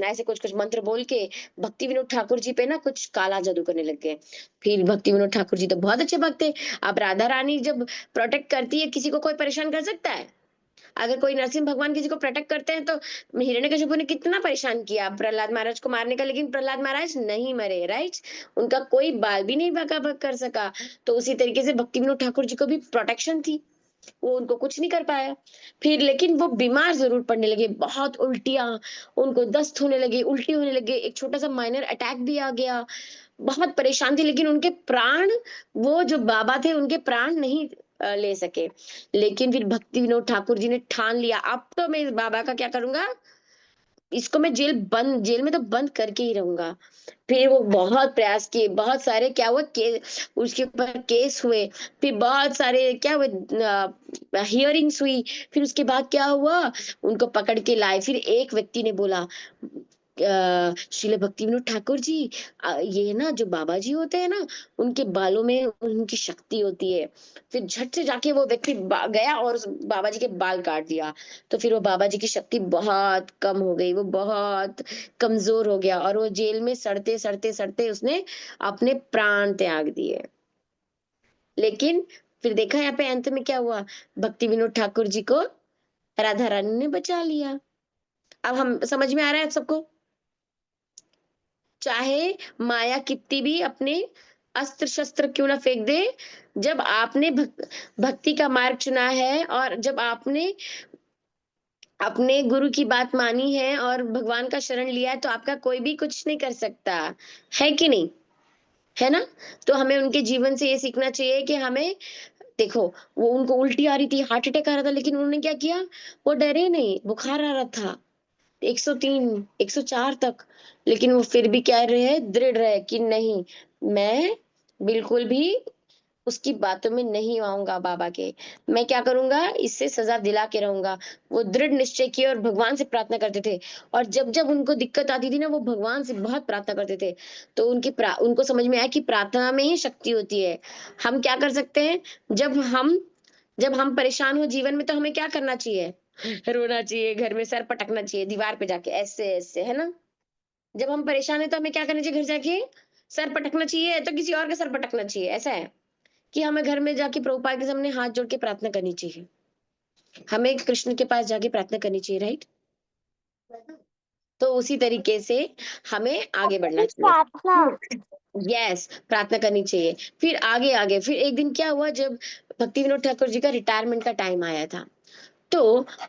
ऐसे कुछ कुछ मंत्र बोल के भक्ति विनोद ठाकुर जी पे ना कुछ काला जादू करने लग गए। फिर भक्ति विनोद ठाकुर जी तो बहुत अच्छे भक्त थे। अब राधा रानी जब प्रोटेक्ट करती है किसी को, कोई परेशान कर सकता है? अगर कोई नरसिंह भगवान किसी को प्रोटेक्ट करते हैं, तो हिरण्यकशिपु ने कितना परेशान किया प्रहलाद महाराज को मारने का, लेकिन प्रहलाद महाराज नहीं मरे, राइट? उनका कोई बाल भी नहीं बका बक कर सका। तो उसी तरीके से भक्ति विनोद ठाकुर जी को भी प्रोटेक्शन थी, वो उनको कुछ नहीं कर पाया। फिर लेकिन वो बीमार जरूर पड़ने लगे, बहुत उल्टियां, उनको दस्त होने लगे, उल्टी होने लगे, एक छोटा सा माइनर अटैक भी आ गया। बहुत परेशान थे, लेकिन उनके प्राण, वो जो बाबा थे उनके प्राण नहीं ले सके। लेकिन फिर भक्ति विनोद ठाकुर जी ने ठान लिया, अब तो मैं इस बाबा का क्या करूंगा, इसको मैं जेल में तो बंद करके ही रहूंगा। फिर वो बहुत प्रयास किए, बहुत सारे क्या हुआ, उसके ऊपर केस हुए, फिर बहुत सारे क्या हुए, हियरिंग्स हुई। फिर उसके बाद क्या हुआ, उनको पकड़ के लाए। फिर एक व्यक्ति ने बोला, श्रील भक्ति विनोद ठाकुर जी, ये ना जो बाबा जी होते हैं ना, उनके बालों में उनकी शक्ति होती है। फिर झट से जाके वो व्यक्ति गया और उस बाबा जी के बाल काट दिया। तो फिर वो बाबा जी की शक्ति बहुत कम हो गई, वो बहुत कमजोर हो गया, और वो जेल में सड़ते सड़ते सड़ते उसने अपने प्राण त्याग दिए। लेकिन फिर देखा यहाँ पे अंत में क्या हुआ, भक्ति विनोद ठाकुर जी को राधा रानी ने बचा लिया। अब हम समझ में आ रहा है सबको? चाहे माया कितनी भी अपने अस्त्र शस्त्र क्यों ना फेंक दे, जब आपने भक्ति का मार्ग चुना है, और जब आपने अपने गुरु की बात मानी है और भगवान का शरण लिया है, तो आपका कोई भी कुछ नहीं कर सकता, है कि नहीं? है ना? तो हमें उनके जीवन से ये सीखना चाहिए कि हमें देखो, वो उनको उल्टी आ रही थी, हार्ट अटैक आ रहा था, लेकिन उन्होंने क्या किया? वो डरे नहीं, बुखार आ रहा था 103, 104 तक, लेकिन वो फिर भी क्या रहे? दृढ़ रहे कि नहीं, मैं बिल्कुल भी उसकी बातों में नहीं आऊँगा बाबा के। मैं क्या करूँगा? इससे सज़ा दिला के रहूँगा। वो दृढ़ निश्चय किए और भगवान से प्रार्थना करते थे और जब-जब उनको दिक्कत आती थी ना, वो भगवान से बहुत प्रार्थना करते थे। तो उनको समझ में आया कि प्रार्थना में ही शक्ति होती है। हम क्या कर सकते हैं? जब हम परेशान हो जीवन में तो हमें क्या करना चाहिए? रोना चाहिए, घर में सर पटकना चाहिए दीवार पे जाके ऐसे-ऐसे, है ना? जब हम परेशान हैं तो हमें क्या करना चाहिए घर जाके? सर पटकना चाहिए तो किसी और का सर पटकना चाहिए, ऐसा है? कि हमें घर में जाके प्रभुपाद के सामने हाथ जोड़ के प्रार्थना करनी चाहिए। हमें कृष्ण के पास जाके प्रार्थना करनी चाहिए, राइट? तो उसी तरीके से हमें आगे बढ़ना चाहिए। प्रार्थना। यस, प्रार्थना करनी चाहिए। फिर आगे-आगे फिर एक दिन क्या हुआ जब भक्ति विनोद ठाकुर जी का रिटायरमेंट का टाइम आया था। तो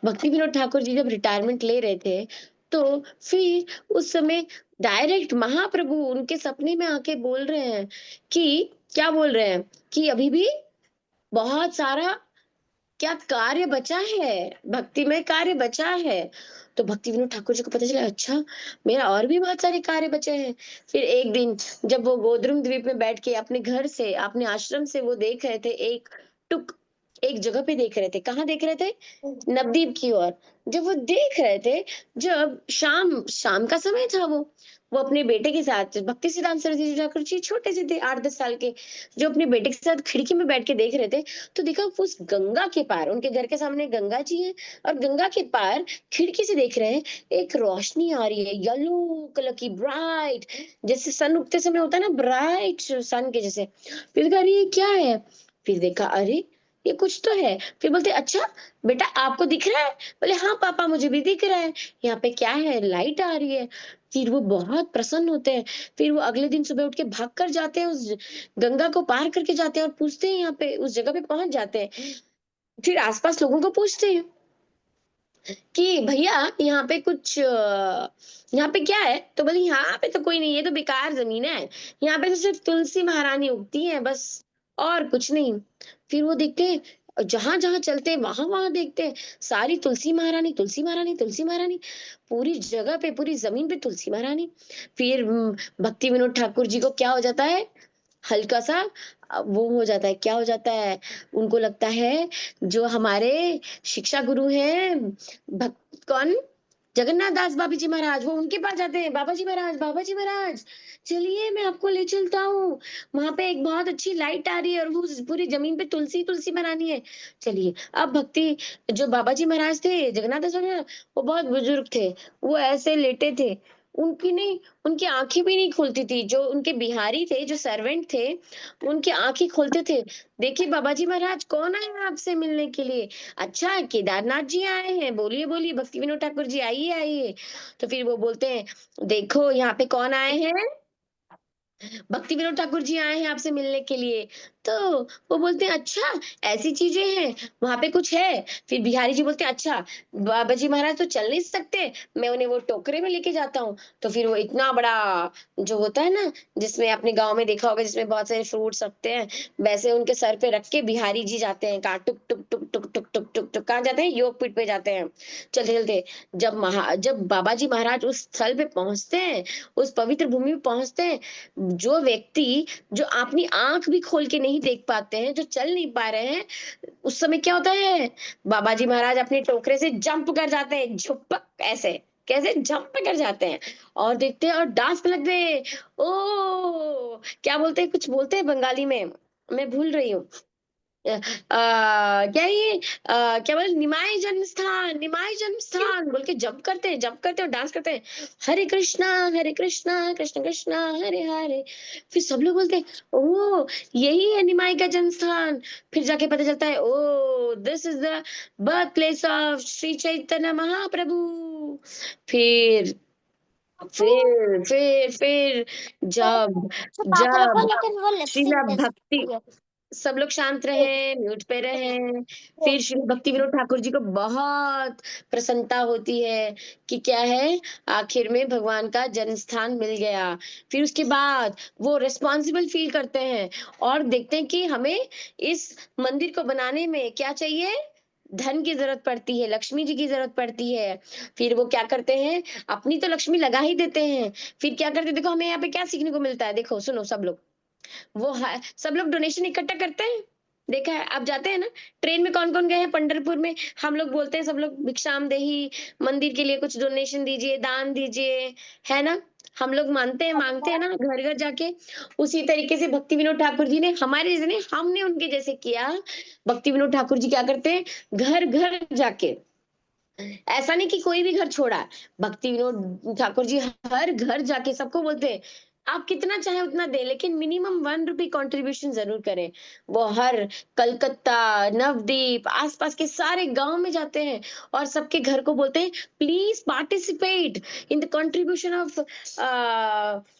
भक्ति विनोद ठाकुर जी जब रिटायरमेंट ले रहे थे, तो फिर उस समय डायरेक्ट महाप्रभु उनके सपने में आके बोल रहे हैं कि क्या बोल रहे हैं? कि अभी भी बहुत सारा क्या कार्य बचा है, भक्तिमय कार्य बचा है। तो भक्ति विनोद ठाकुर जी को पता चला अच्छा मेरा और भी बहुत सारे कार्य बचे हैं। फिर एक दिन जब वो गोद्रुम द्वीप में बैठ के अपने घर से, अपने आश्रम से वो देख रहे थे टुक एक जगह पे देख रहे थे। कहाँ देख रहे थे? नवद्वीप की ओर। जब वो देख रहे थे, जब शाम शाम का समय था वो अपने बेटे के साथ भक्ति सिद्धांत सरस्वती जी ठाकुर जी छोटे से थे 8-10 साल के, जो अपने बेटे के साथ खिड़की में बैठ के देख रहे थे तो देखा वो उस गंगा के पार उनके घर के सामने गंगा जी है और गंगा के पार खिड़की से देख रहे हैं एक रोशनी आ रही है येलो कलर की ब्राइट जैसे सन उगते समय होता है ना ब्राइट सन के जैसे फिर देखा अरे ये क्या है फिर देखा अरे ये कुछ तो है फिर बोलते अच्छा बेटा आपको दिख रहा है बोले हाँ पापा मुझे भी दिख रहा है यहाँ पे क्या है लाइट आ रही है फिर वो बहुत प्रसन्न होते हैं फिर वो अगले दिन सुबह उठ के भाग कर जाते हैं उस गंगा को पार करके जाते हैं और पूछते हैं यहाँ पे उस जगह पे पहुंच जाते हैं फिर आसपास लोगों को पूछते हैं कि भैया यहाँ पे कुछ यहाँ पे क्या है तो बोले यहाँ पे तो कोई नहीं है तो बेकार जमीन है यहाँ पे तो सिर्फ तुलसी महारानी उगती है बस और कुछ नहीं फिर वो देखते हैं जहां जहां चलते हैं वहां वहां देखते हैं सारी तुलसी महारानी तुलसी महारानी तुलसी महारानी पूरी जगह पे पूरी जमीन पे तुलसी महारानी फिर भक्ति विनोद ठाकुर जी को क्या हो जाता है हल्का-सा वो हो जाता है, क्या हो जाता है? उनको लगता है जो हमारे शिक्षा गुरु हैं कौन? जगन्नाथ दास बाबा जी महाराज, वो उनके पास जाते हैं, बाबा जी महाराज, चलिए मैं आपको ले चलता हूँ। वहाँ पे एक बहुत अच्छी लाइट आ रही है और वो उस पूरी ज़मीन पे तुलसी बनानी है। चलिए, अब भक्ति जो बाबा जी महाराज थे, जगन्नाथ दास बाबा महाराज, वो बहुत बुजुर्ग थे। वो ऐसे लेटे थे। उनकी नहीं उनकी आँखें भी नहीं खुलती थी। जो उनके बिहारी थे, जो सर्वेंट थे, उनकी आँखें खोलते थे। देखिए बाबा जी महाराज कौन आया है आपसे मिलने के लिए? अच्छा केदारनाथ जी आए हैं, बोलिए, बोलिए भक्ति विनोद ठाकुर जी आइए, आइए। तो फिर वो बोलते हैं, देखो यहाँ पे कौन आए हैं? भक्ति विनोद ठाकुर जी आए हैं आपसे मिलने के लिए। तो वो बोलते हैं अच्छा ऐसी चीज़ें हैं, वहाँ पे कुछ है? फिर बिहारी जी बोलते हैं अच्छा बाबा जी महाराज तो चल नहीं सकते, मैं उन्हें वो टोकरे में लेके जाता हूँ। तो फिर वो इतना बड़ा जो होता है ना, जिसमें अपने गाँव में देखा होगा जिसमें बहुत सारे फ्रूट्स रखते हैं, वैसे उनके सर पे रख के बिहारी जी जाते हैं कहाँ टुक, टुक, टुक, टुक, टुक, टुक, टुक, टुक कहाँ जाते हैं? योगपीठ पे जाते हैं। चलते-चलते जब बाबा जी महाराज उस स्थल पे पहुँचते हैं, उस पवित्र भूमि पे पहुँचते हैं, जो व्यक्ति जो अपनी आँख भी खोल के नहीं देख पाते हैं, जो चल नहीं पा रहे हैं, उस समय क्या होता है? बाबा जी महाराज अपने टोकरे से जंप कर जाते हैं, झुपक ऐसे, कैसे जंप कर जाते हैं और देखते हैं और डांस पे लग गए। ओह! क्या बोलते हैं कुछ बोलते हैं बंगाली में, मैं भूल रही हूँ। क्या ये क्या बोले निमाई जन्म स्थान बोल के जंप करते हैं और डांस करते हैं हरे कृष्णा कृष्ण कृष्णा हरे हरे फिर सब लोग बोलते हैं ओ यही है निमाई का जन्म स्थान फिर जाके पता चलता है oh this is the birth place of Shri Chaitanya Mahaprabhu फिर फिर जब छुपा के रखो जब लेकिन वो लिपस्टिक श्रीला दे भक्ति सकती है। सब लोग शांत रहें, म्यूट पे रहें। फिर श्री भक्ति विनोद ठाकुर जी को बहुत प्रसन्नता होती है कि क्या है, आखिर में भगवान का जन्म स्थान मिल गया। फिर उसके बाद वो रिस्पॉन्सिबल फील करते हैं और देखते हैं कि हमें इस मंदिर को बनाने में क्या चाहिए? धन की ज़रूरत पड़ती है, लक्ष्मी जी की ज़रूरत पड़ती है। फिर वो क्या करते हैं, अपनी तो लक्ष्मी लगा ही देते हैं। फिर क्या करते हैं, देखो हमें यहाँ पे क्या सीखने को मिलता है, देखो सुनो सब लोग। वो है सब लोग डोनेशन इकट्ठा करते हैं। देखा है, आप जाते हैं ना, ट्रेन में कौन-कौन गए हैं पंढरपुर में? हम लोग बोलते हैं सब लोग भिक्षाम देही, मंदिर के लिए कुछ डोनेशन दीजिए, दान दीजिए, है ना? हम लोग मानते हैं, माँगते हैं ना घर-घर जाके। उसी तरीके से भक्ति विनोद ठाकुर जी ने हमारे जैसे नहीं, हमने उनके जैसे किया। भक्ति विनोद ठाकुर जी क्या करते हैं, घर-घर जाके, ऐसा नहीं कि कोई भी घर छोड़ा। भक्ति विनोद ठाकुर जी हर घर जाके सबको बोलते हैं, आप कितना चाहे उतना दें, लेकिन मिनिमम 1 रुपी कंट्रीब्यूशन ज़रूर करें। वो हर कलकत्ता, नवदीप, आस-पास के सारे गाँव में जाते हैं और सबके घर को बोलते हैं, please participate in the contribution of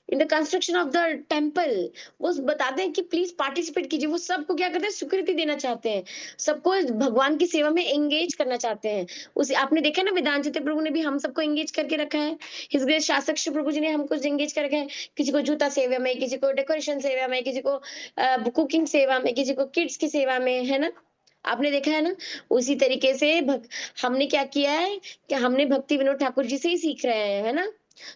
in the construction of the temple. वो बताते हैं कि प्लीज़ पार्टिसिपेट कीजिए। वो सबको क्या करते हैं, स्वीकृति देना चाहते हैं। सबको भगवान की सेवा में एंगेज करना चाहते हैं। उसे आपने देखा है ना, वेदांत प्रभु ने भी हम सबको एंगेज करके रखा है। हिज ग्रेस शासक श्री प्रभु जी ने हमको एंगेज कर रखा है। किसी को जूता सेवा में, किसी को डेकोरेशन सेवा में, किसी को कुकिंग सेवा में, किसी को किड्स की सेवा में, है ना? आपने देखा है ना? उसी तरीके से हमने क्या किया है कि हमने भक्ति विनोद ठाकुर जी से ही सीख रहे हैं, है ना?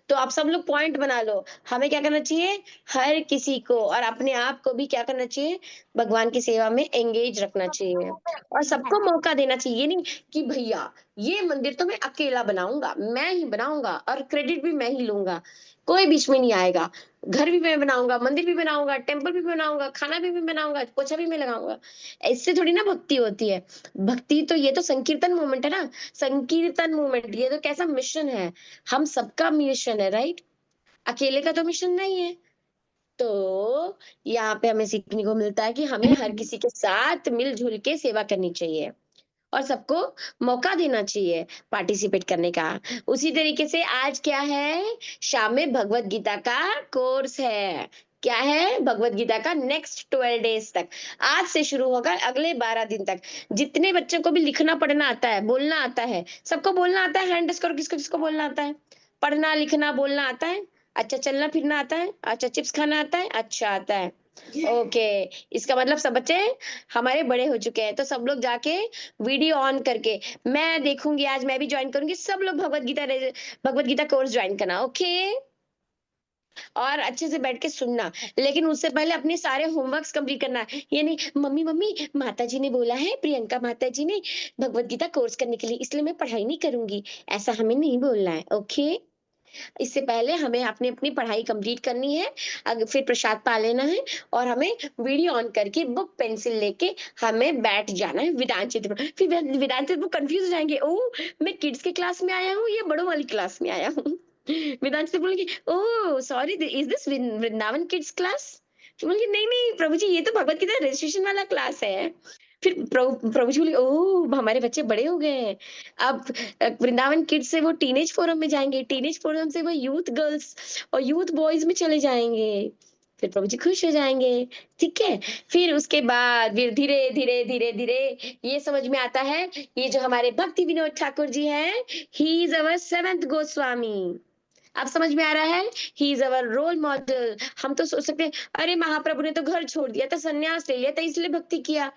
तो आप सब लोग पॉइंट बना लो। हमें क्या करना चाहिए? हर किसी को और अपने आप को भी क्या करना चाहिए? भगवान की सेवा में एंगेज रखना चाहिए और सबको मौका देना चाहिए। ये नहीं कि भैया ये मंदिर तो मैं अकेला बनाऊँगा, मैं ही बनाऊँगा और क्रेडिट भी मैं ही लूँगा। कोई बीच में नहीं आएगा। घर भी मैं बनाऊँगा, मंदिर भी बनाऊँगा, टेम्पल भी बनाऊँगा, खाना भी मैं बनाऊँगा, पोछा भी मैं लगाऊँगा। इससे थोड़ी ना भक्ति होती है। भक्ति तो ये तो संकीर्तन मूवमेंट है ना, संकीर्तन मूवमेंट, ये तो कैसा मिशन है। हम सबका मिशन है, राइट? अकेले का तो मिशन नहीं है। तो यहाँ पे हमें सीखने को मिलता है कि हमें हर किसी के साथ मिल-जुल के सेवा करनी चाहिए और सबको मौका देना चाहिए पार्टिसिपेट करने का। उसी तरीके से आज क्या है, शाम में भगवत गीता का कोर्स है। क्या है? भगवत गीता का नेक्स्ट 12 डेज़ तक। आज से शुरू होगा अगले 12 दिन तक। जितने बच्चों को भी लिखना पढ़ना आता है, बोलना आता है, सबको बोलना आता है? हैंड रेज़ करो किसको-किसको बोलना आता है? पढ़ना, लिखना, बोलना आता है? अच्छा, चलना फिरना आता है? अच्छा, चिप्स खाना आता है? अच्छा, आता है। ओके, इसका मतलब सब बच्चे हमारे बड़े हो चुके हैं, तो सब लोग जाके वीडियो ऑन करके, मैं देखूँगी, आज मैं भी जॉइन करूँगी, सब लोग भगवत गीता कोर्स जॉइन करना, ओके? और अच्छे से बैठ के सुनना, लेकिन उससे पहले अपने सारे होमवर्क्स कंप्लीट करना है। ये नहीं, मम्मी मम्मी माताजी ने बोला है, प्रियंका माताजी ने भगवत गीता कोर्स करने के लिए, इसलिए मैं पढ़ाई नहीं करूँगी, ऐसा हमें नहीं बोलना है, ओके? इससे पहले हमें अपनी अपनी पढ़ाई कंप्लीट करनी है, फिर प्रसाद पा लेना है और हमें वीडियो ऑन करके बुक पेंसिल लेके हमें बैठ जाना है वेदांत चित्र पर। फिर वेदांत चित्र कंफ्यूज हो जाएंगे, ओह मैं किड्स के क्लास में आया हूँ या बड़ों वाली क्लास में आया हूँ। वेदांत चित्र बोलेंगे, oh sorry, is this Vrindavan kids class? तो बोलेंगे, नहीं नहीं प्रभु जी, ये तो भगवत गीता रजिस्ट्रेशन वाला क्लास है। फिर प्रभु जी बोले, ओह हमारे बच्चे बड़े हो गए हैं। अब वृंदावन किड्स से वो टीनेज फोरम में जाएँगे, टीनेज फोरम से वो यूथ गर्ल्स और यूथ बॉयज़ में चले जाएँगे। फिर प्रभु जी खुश हो जाएँगे, ठीक है? फिर उसके बाद फिर धीरे, धीरे, धीरे, धीरे ये समझ में आता है, ये जो हमारे भक्ति विनोद ठाकुर जी हैं, ही इज़ अवर 7th गोस्वामी। अब समझ में आ रहा है? He is our role model. हम तो सोच सकते हैं, अरे महाप्रभु ने तो घर छोड़ दिया था, संन्यास ले लिया था, इसलिए भक्ति किया।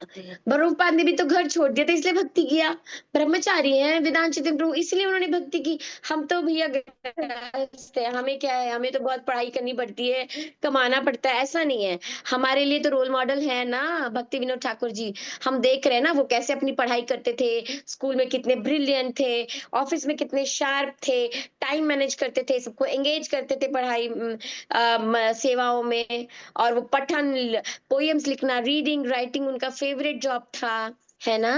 प्रभुपाद ने भी तो घर छोड़ दिया था, इसलिए भक्ति किया। ब्रह्मचारी हैं वेदांत चितन प्रभु, इसलिए उन्होंने भक्ति की। हम तो भैया गृहस्थ हैं, हमें क्या है, हमें तो बहुत पढ़ाई करनी पड़ती है, कमाना पड़ता है, ऐसा नहीं है। हमारे लिए तो रोल मॉडल है ना भक्ति विनोद ठाकुर जी। हम देख रहे हैं ना वो कैसे अपनी पढ़ाई करते थे, स्कूल में कितने ब्रिलियंट थे, ऑफिस में कितने शार्प थे, टाइम मैनेज करते थे, सबको एंगेज करते थे पढ़ाई सेवाओं में। और वो पठन, पोएम्स लिखना, रीडिंग, राइटिंग उनका फेवरेट जॉब था, है ना?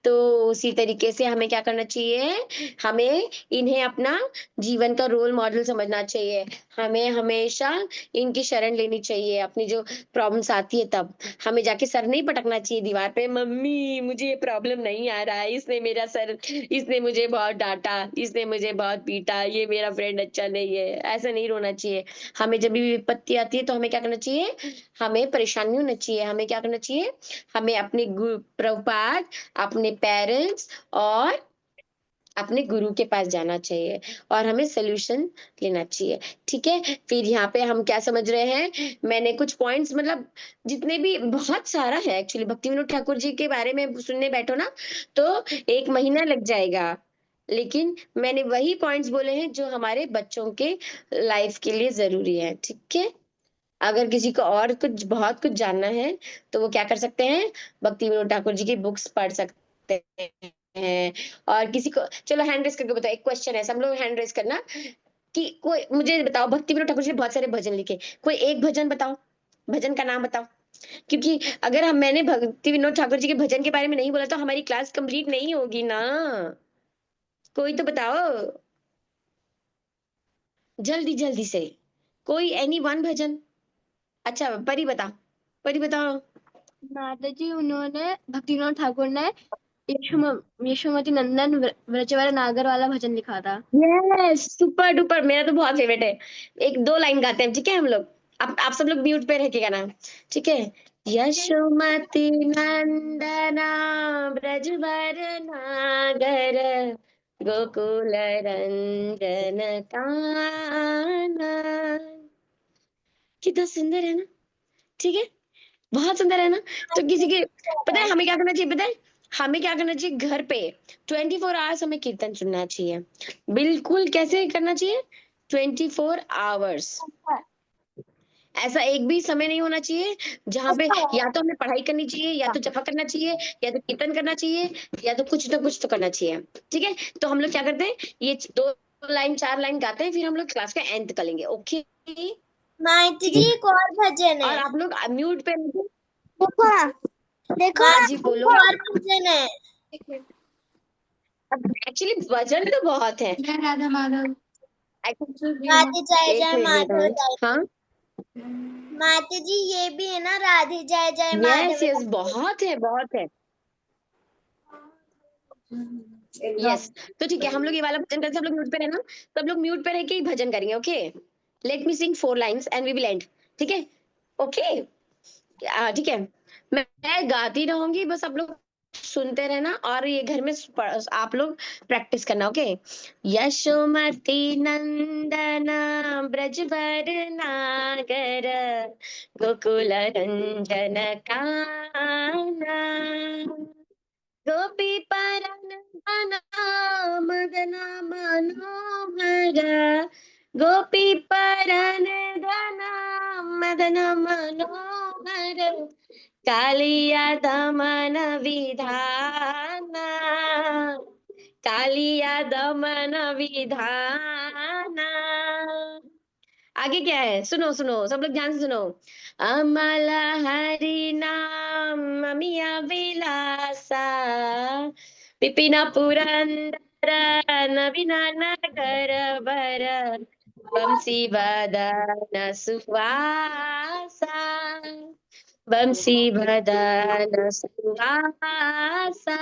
तो उसी तरीके से हमें क्या करना चाहिए, हमें इन्हें अपना जीवन का रोल मॉडल समझना चाहिए। हमें हमेशा इनकी शरण लेनी चाहिए, अपनी जो प्रॉब्लम्स आती है तब। हमें जाके सर नहीं पटकना चाहिए दीवार पे, मम्मी मुझे ये प्रॉब्लम नहीं आ रहा है, इसने मुझे बहुत डाँटा, इसने मुझे बहुत पीटा, ये मेरा फ्रेंड अच्छा नहीं है। ऐसा नहीं रोना चाहिए। हमें जब भी विपत्ति आती है तो हमें क्या करना चाहिए, हमें परेशान नहीं होना चाहिए। हमें क्या करना चाहिए, हमें अपने प्रभुपाद, अपने पेरेंट्स और अपने गुरु के पास जाना चाहिए और हमें सॉल्यूशन लेना चाहिए, ठीक है? फिर यहाँ पे हम क्या समझ रहे हैं, मैंने कुछ पॉइंट्स मतलब जितने भी बहुत सारा है एक्चुअली भक्तिविनोद ठाकुर जी के बारे में सुनने बैठो ना, तो 1 महीना लग जाएगा। लेकिन मैंने वही पॉइंट्स बोले हैं जो हमारे बच्चों के लाइफ के लिए ज़रूरी है, ठीक है? अगर किसी को और कुछ बहुत कुछ जानना है, तो वो क्या कर सकते हैं, भक्तिविनोद ठाकुर जी की बुक्स पढ़ सकते हैं। और किसी को चलो हैंड रेज़ करके बताओ, एक क्वेश्चन है, सब लोग हैंड रेज़ करना कि कोई मुझे बताओ भक्तिविनोद ठाकुर जी ने बहुत सारे भजन लिखे, कोई एक भजन बताओ, भजन का नाम बताओ। क्योंकि अगर मैंने भक्तिविनोद ठाकुर जी के भजन के बारे में नहीं बोला तो हमारी क्लास कंप्लीट नहीं होगी ना। कोई तो बताओ, जल्दी-जल्दी से। कोई एनी वन भजन? अच्छा परी बता, परी बताओ। माता जी उन्होंने भक्तिविनोद ठाकुर ने यशोमती नंदन व्रजवाला नागर वाला भजन लिखा था। यस सुपर डुपर, मेरा तो बहुत फेवरेट है। एक दो लाइन गाते हैं, ठीक है हम लोग। आप सब लोग म्यूट पे रह के गाना, ठीक है? यशोमती नंदना ब्रजवर नागर गोकुल रंजन काना। कितना सुंदर है ना, ठीक है? बहुत सुंदर है ना? तो किसी के पता है हमें क्या करना चाहिए, पता है? हमें क्या करना चाहिए, घर पे 24 आवर्स हमें कीर्तन सुनना चाहिए। बिल्कुल कैसे करना चाहिए? 24 आवर्स। ऐसा एक भी समय नहीं होना चाहिए जहाँ पे या तो हमें पढ़ाई करनी चाहिए, या तो जपा करना चाहिए, या तो कीर्तन करना चाहिए, या तो कुछ ना कुछ तो करना चाहिए। ठीक है? तो हम लोग क्या करते हैं, ये 2 लाइन 4 लाइन गाते हैं, फिर हम लोग क्लास का एंड कर लेंगे। ओके? माइती जी एक और भजन और है। आप लोग म्यूट पे देखो ना, देखो हाँ ना, जी, एक बोलो। और भजन है। एक्चुअली वजन तो बहुत है। जय राधा माधव। एक राधे जय जय minute, wait a Madhav minute. जय। हाँ, माता जी ये भी है ना, राधे जय जय यस, माधव यस, राधे। बहुत है, बहुत है। यस, तो ठीक है, हम लोग ये वाला भजन करते हैं, सब लोग म्यूट पे रहना। सब लोग म्यूट पे रह के ही भजन करेंगे, okay? Let me sing 4 lines and we will end, ठीक है? ओके? ठीक है। मैं गाती रहूँगी, बस आप लोग सुनते रहना और ये घर में आप लोग प्रैक्टिस करना, ओके? यशोमती नंदन ब्रजवर नागर गोकुल रंजन काना गोपी परन मदन मनोहर गोपी परन मदन मनोहर कालिया दमन विधाना कालिया दमन विधाना। आगे क्या है, सुनो सुनो सब लोग ध्यान से सुनो। अमल हरि नाम अमिया विलासा विपिन पुरंदर नवीन नगर बर बंसी बदन सुवासा बंसी बदन सुहासा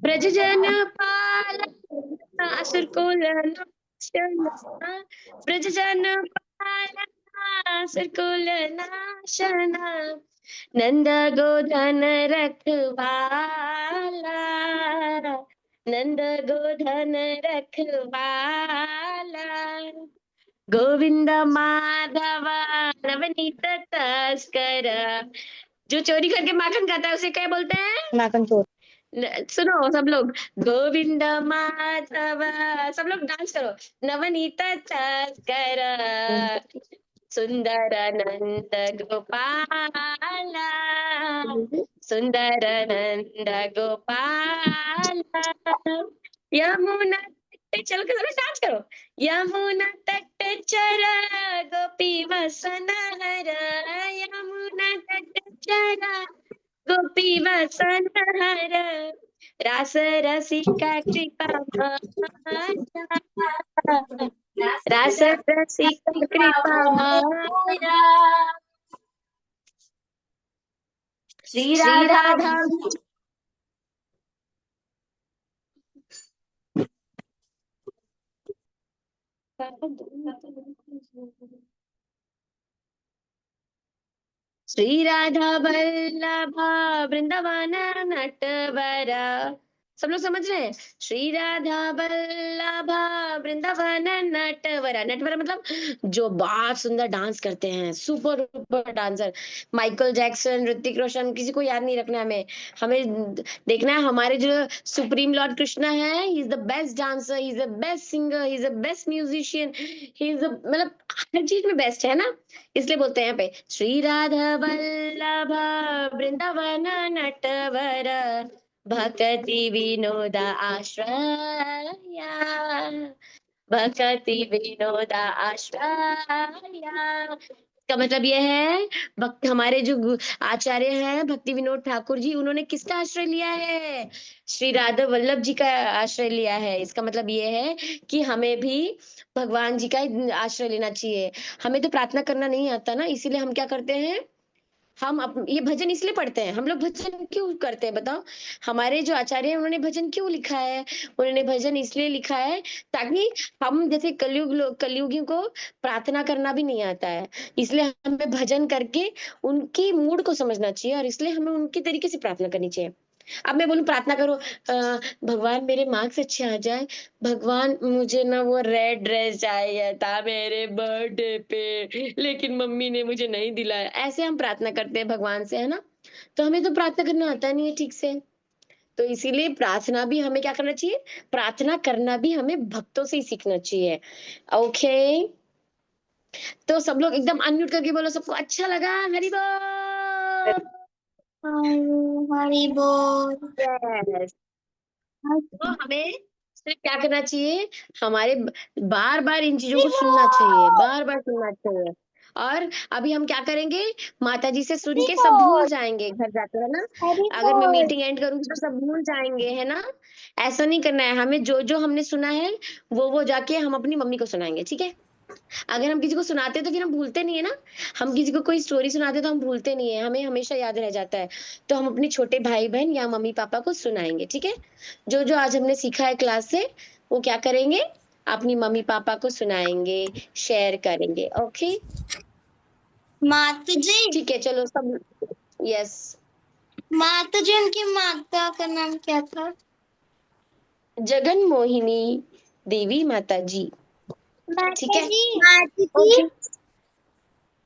ब्रजजन पालना असुर कुल नाशना ब्रजजन पालना असुर कुल नाशना नंद गोधन रखवाला नंद गोधन रखवाला गोविंद माधव नवनीत तस्कर। जो चोरी करके माखन खाता है उसे क्या बोलते हैं, माखन चोर। सुनो सब लोग, गोविंद माधव, सब लोग डांस करो। नवनीत तस्कर सुंदर नंद गोपाला सुंदर नंद गोपाला यमुना तट चलो के सब डांस करो। यमुना तट चर गोपी वसन हर यमुना तट चर गोपी वसन हर रास रसिका कृपा रास रसिका कृपा श्री राधा श्री राधा वल्लभा वृंदावन नटवरा। सब लोग समझ रहे हैं? श्री राधा वल्लभा वृंदावन नटवरा। नटवरा मतलब जो बहुत सुंदर डांस करते हैं, super super dancer. Michael Jackson, Hrithik Roshan, किसी को याद नहीं रखना हमें। हमें देखना है हमारे जो सुप्रीम लॉर्ड कृष्णा है, he is the best dancer, he is the best singer, he is the best musician, he is मतलब हर चीज में बेस्ट है ना। इसलिए बोलते हैं यहाँ पे श्री राधा वल्लभ वृंदावन नटवर भक्ति विनोद आश्रया भक्ति विनोद आश्रया। का मतलब ये है भक्त हमारे जो आचार्य हैं भक्ति विनोद ठाकुर जी, उन्होंने किसका आश्रय लिया है? श्री राधा वल्लभ जी का आश्रय लिया है। इसका मतलब ये है कि हमें भी भगवान जी का आश्रय लेना चाहिए। हमें तो प्रार्थना करना नहीं आता ना, इसीलिए हम क्या करते हैं, ये भजन इसलिए पढ़ते हैं। हम लोग भजन क्यों करते हैं बताओ? हमारे जो आचार्य हैं उन्होंने भजन क्यों लिखा है? उन्होंने भजन इसलिए लिखा है ताकि हम जैसे कलयुगियों को प्रार्थना करना भी नहीं आता है, इसलिए हमें भजन करके उनकी मूड को समझना चाहिए और इसलिए हमें उनके तरीके से प्रार्थना करनी चाहिए। अब मैं बोलूं प्रार्थना करो, भगवान मेरे मार्क्स अच्छे आ जाए, भगवान मुझे ना वो रेड ड्रेस चाहिए था मेरे बर्थडे पे, लेकिन मम्मी ने मुझे नहीं दिलाया। ऐसे हम प्रार्थना करते हैं भगवान से, है ना? तो हमें तो प्रार्थना करना आता नहीं है ठीक से। तो इसीलिए प्रार्थना भी हमें क्या करना चाहिए? प्रार्थना करना भी हमें भक्तों से ही सीखना चाहिए। ओके, तो सब लोग एकदम अनम्यूट करके बोलो सबको अच्छा लगा, हरि बोल। हरि बोल। यस। तो हमें सिर्फ क्या करना चाहिए, हमारे बार बार इन चीजों को सुनना चाहिए, बार बार सुनना चाहिए। और अभी हम क्या करेंगे, माता जी से सुन के सब भूल जाएंगे घर जाकर, है ना? हरि अगर मैं बोल। मीटिंग एंड करूंगी तो सब भूल जाएंगे, है ना? ऐसा नहीं करना है हमें। जो जो हमने सुना है वो जाके हम अपनी मम्मी को सुनाएंगे, ठीक है? अगर हम किसी को सुनाते हैं तो फिर हम भूलते नहीं है ना। हम किसी को कोई स्टोरी सुनाते हैं तो हम भूलते नहीं है, हमें हमेशा याद रह जाता है। तो हम अपने छोटे भाई बहन या मम्मी पापा को सुनाएंगे, ठीक है? जो जो आज हमने सीखा है क्लास से, वो क्या करेंगे, अपनी मम्मी पापा को सुनाएंगे, शेयर करेंगे। ओके, माता जी। ठीक है, चलो सब। यस, माता जी, उनकी माता का नाम क्या था? जगन मोहिनी देवी माता जी, ठीक माता है? जी। माता जी। ओके,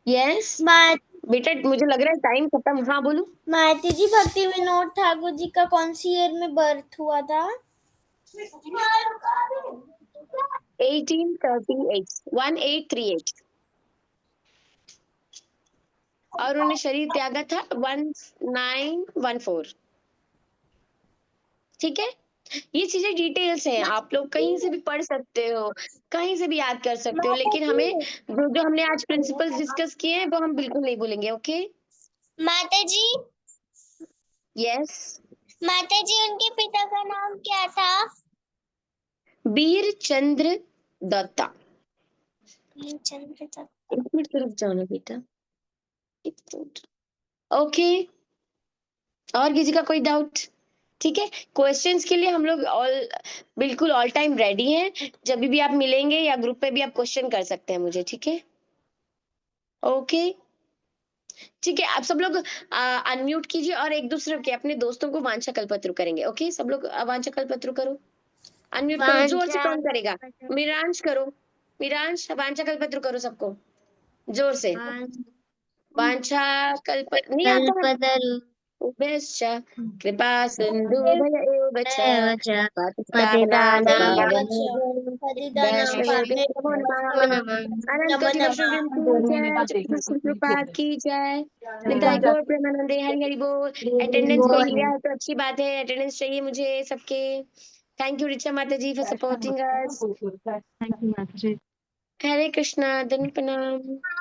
यस माता बेटा, मुझे लग रहा है टाइम खत्म। हाँ बोलो। माता जी, भक्ति विनोद ठाकुर जी का कौन सी ईयर में बर्थ हुआ था? 1838, 1838। और उन्होंने शरीर त्यागा था 1914, ठीक है? ये चीजें डिटेल्स हैं, आप लोग कहीं से भी पढ़ सकते हो, कहीं से भी याद कर सकते हो, माता लेकिन हमें जी। जो जो हमने आज प्रिंसिपल्स डिस्कस किए हैं वो हम बिल्कुल नहीं भूलेंगे। ओके, माता जी। यस। माता जी, उनके पिता का नाम क्या था? वीर चंद्र दत्ता। चंद्र दत्ता। एक मिनट रुक जाओ ना बेटा, एक मिनट। ओके, और किसी का कोई डाउट? ठीक है, क्वेश्चंस के लिए हम लोग बिल्कुल ऑल टाइम रेडी हैं। जब भी आप मिलेंगे या ग्रुप पे भी आप क्वेश्चन कर सकते हैं मुझे, ठीक है? ओके, ठीक है, आप सब लोग अनम्यूट कीजिए और एक दूसरे के अपने दोस्तों को वांछा कल्पत्रु करेंगे। ओके, सब लोग वांछा कल्पत्रु करो, अनम्यूट करो, जोर से कौन करेगा? मिरांश करो, मिरांश वांछा कल्पत्रु करो सबको जोर से। वांछा कल्प नहीं आता है? कल्पतरु उभयश्च कृपा सिन्धुभय एव च पतितानां पतितानां पावनेभ्यो पतितानां वैष्णवेभ्यो नमो नमो नमः। नमः। अनंत नमो कोटि नमः। वैष्णव जन की जय, श्री कृष्ण कृपा की जय, निताई गौर प्रेमानंदे, हरि हरि बोल। अटेंडेंस कोई लिया है तो अच्छी बात है, अटेंडेंस चाहिए मुझे सबके। थैंक यू रिचा माता जी for supporting us. Thank you माता जी। हरे कृष्णा, धन प्रणाम।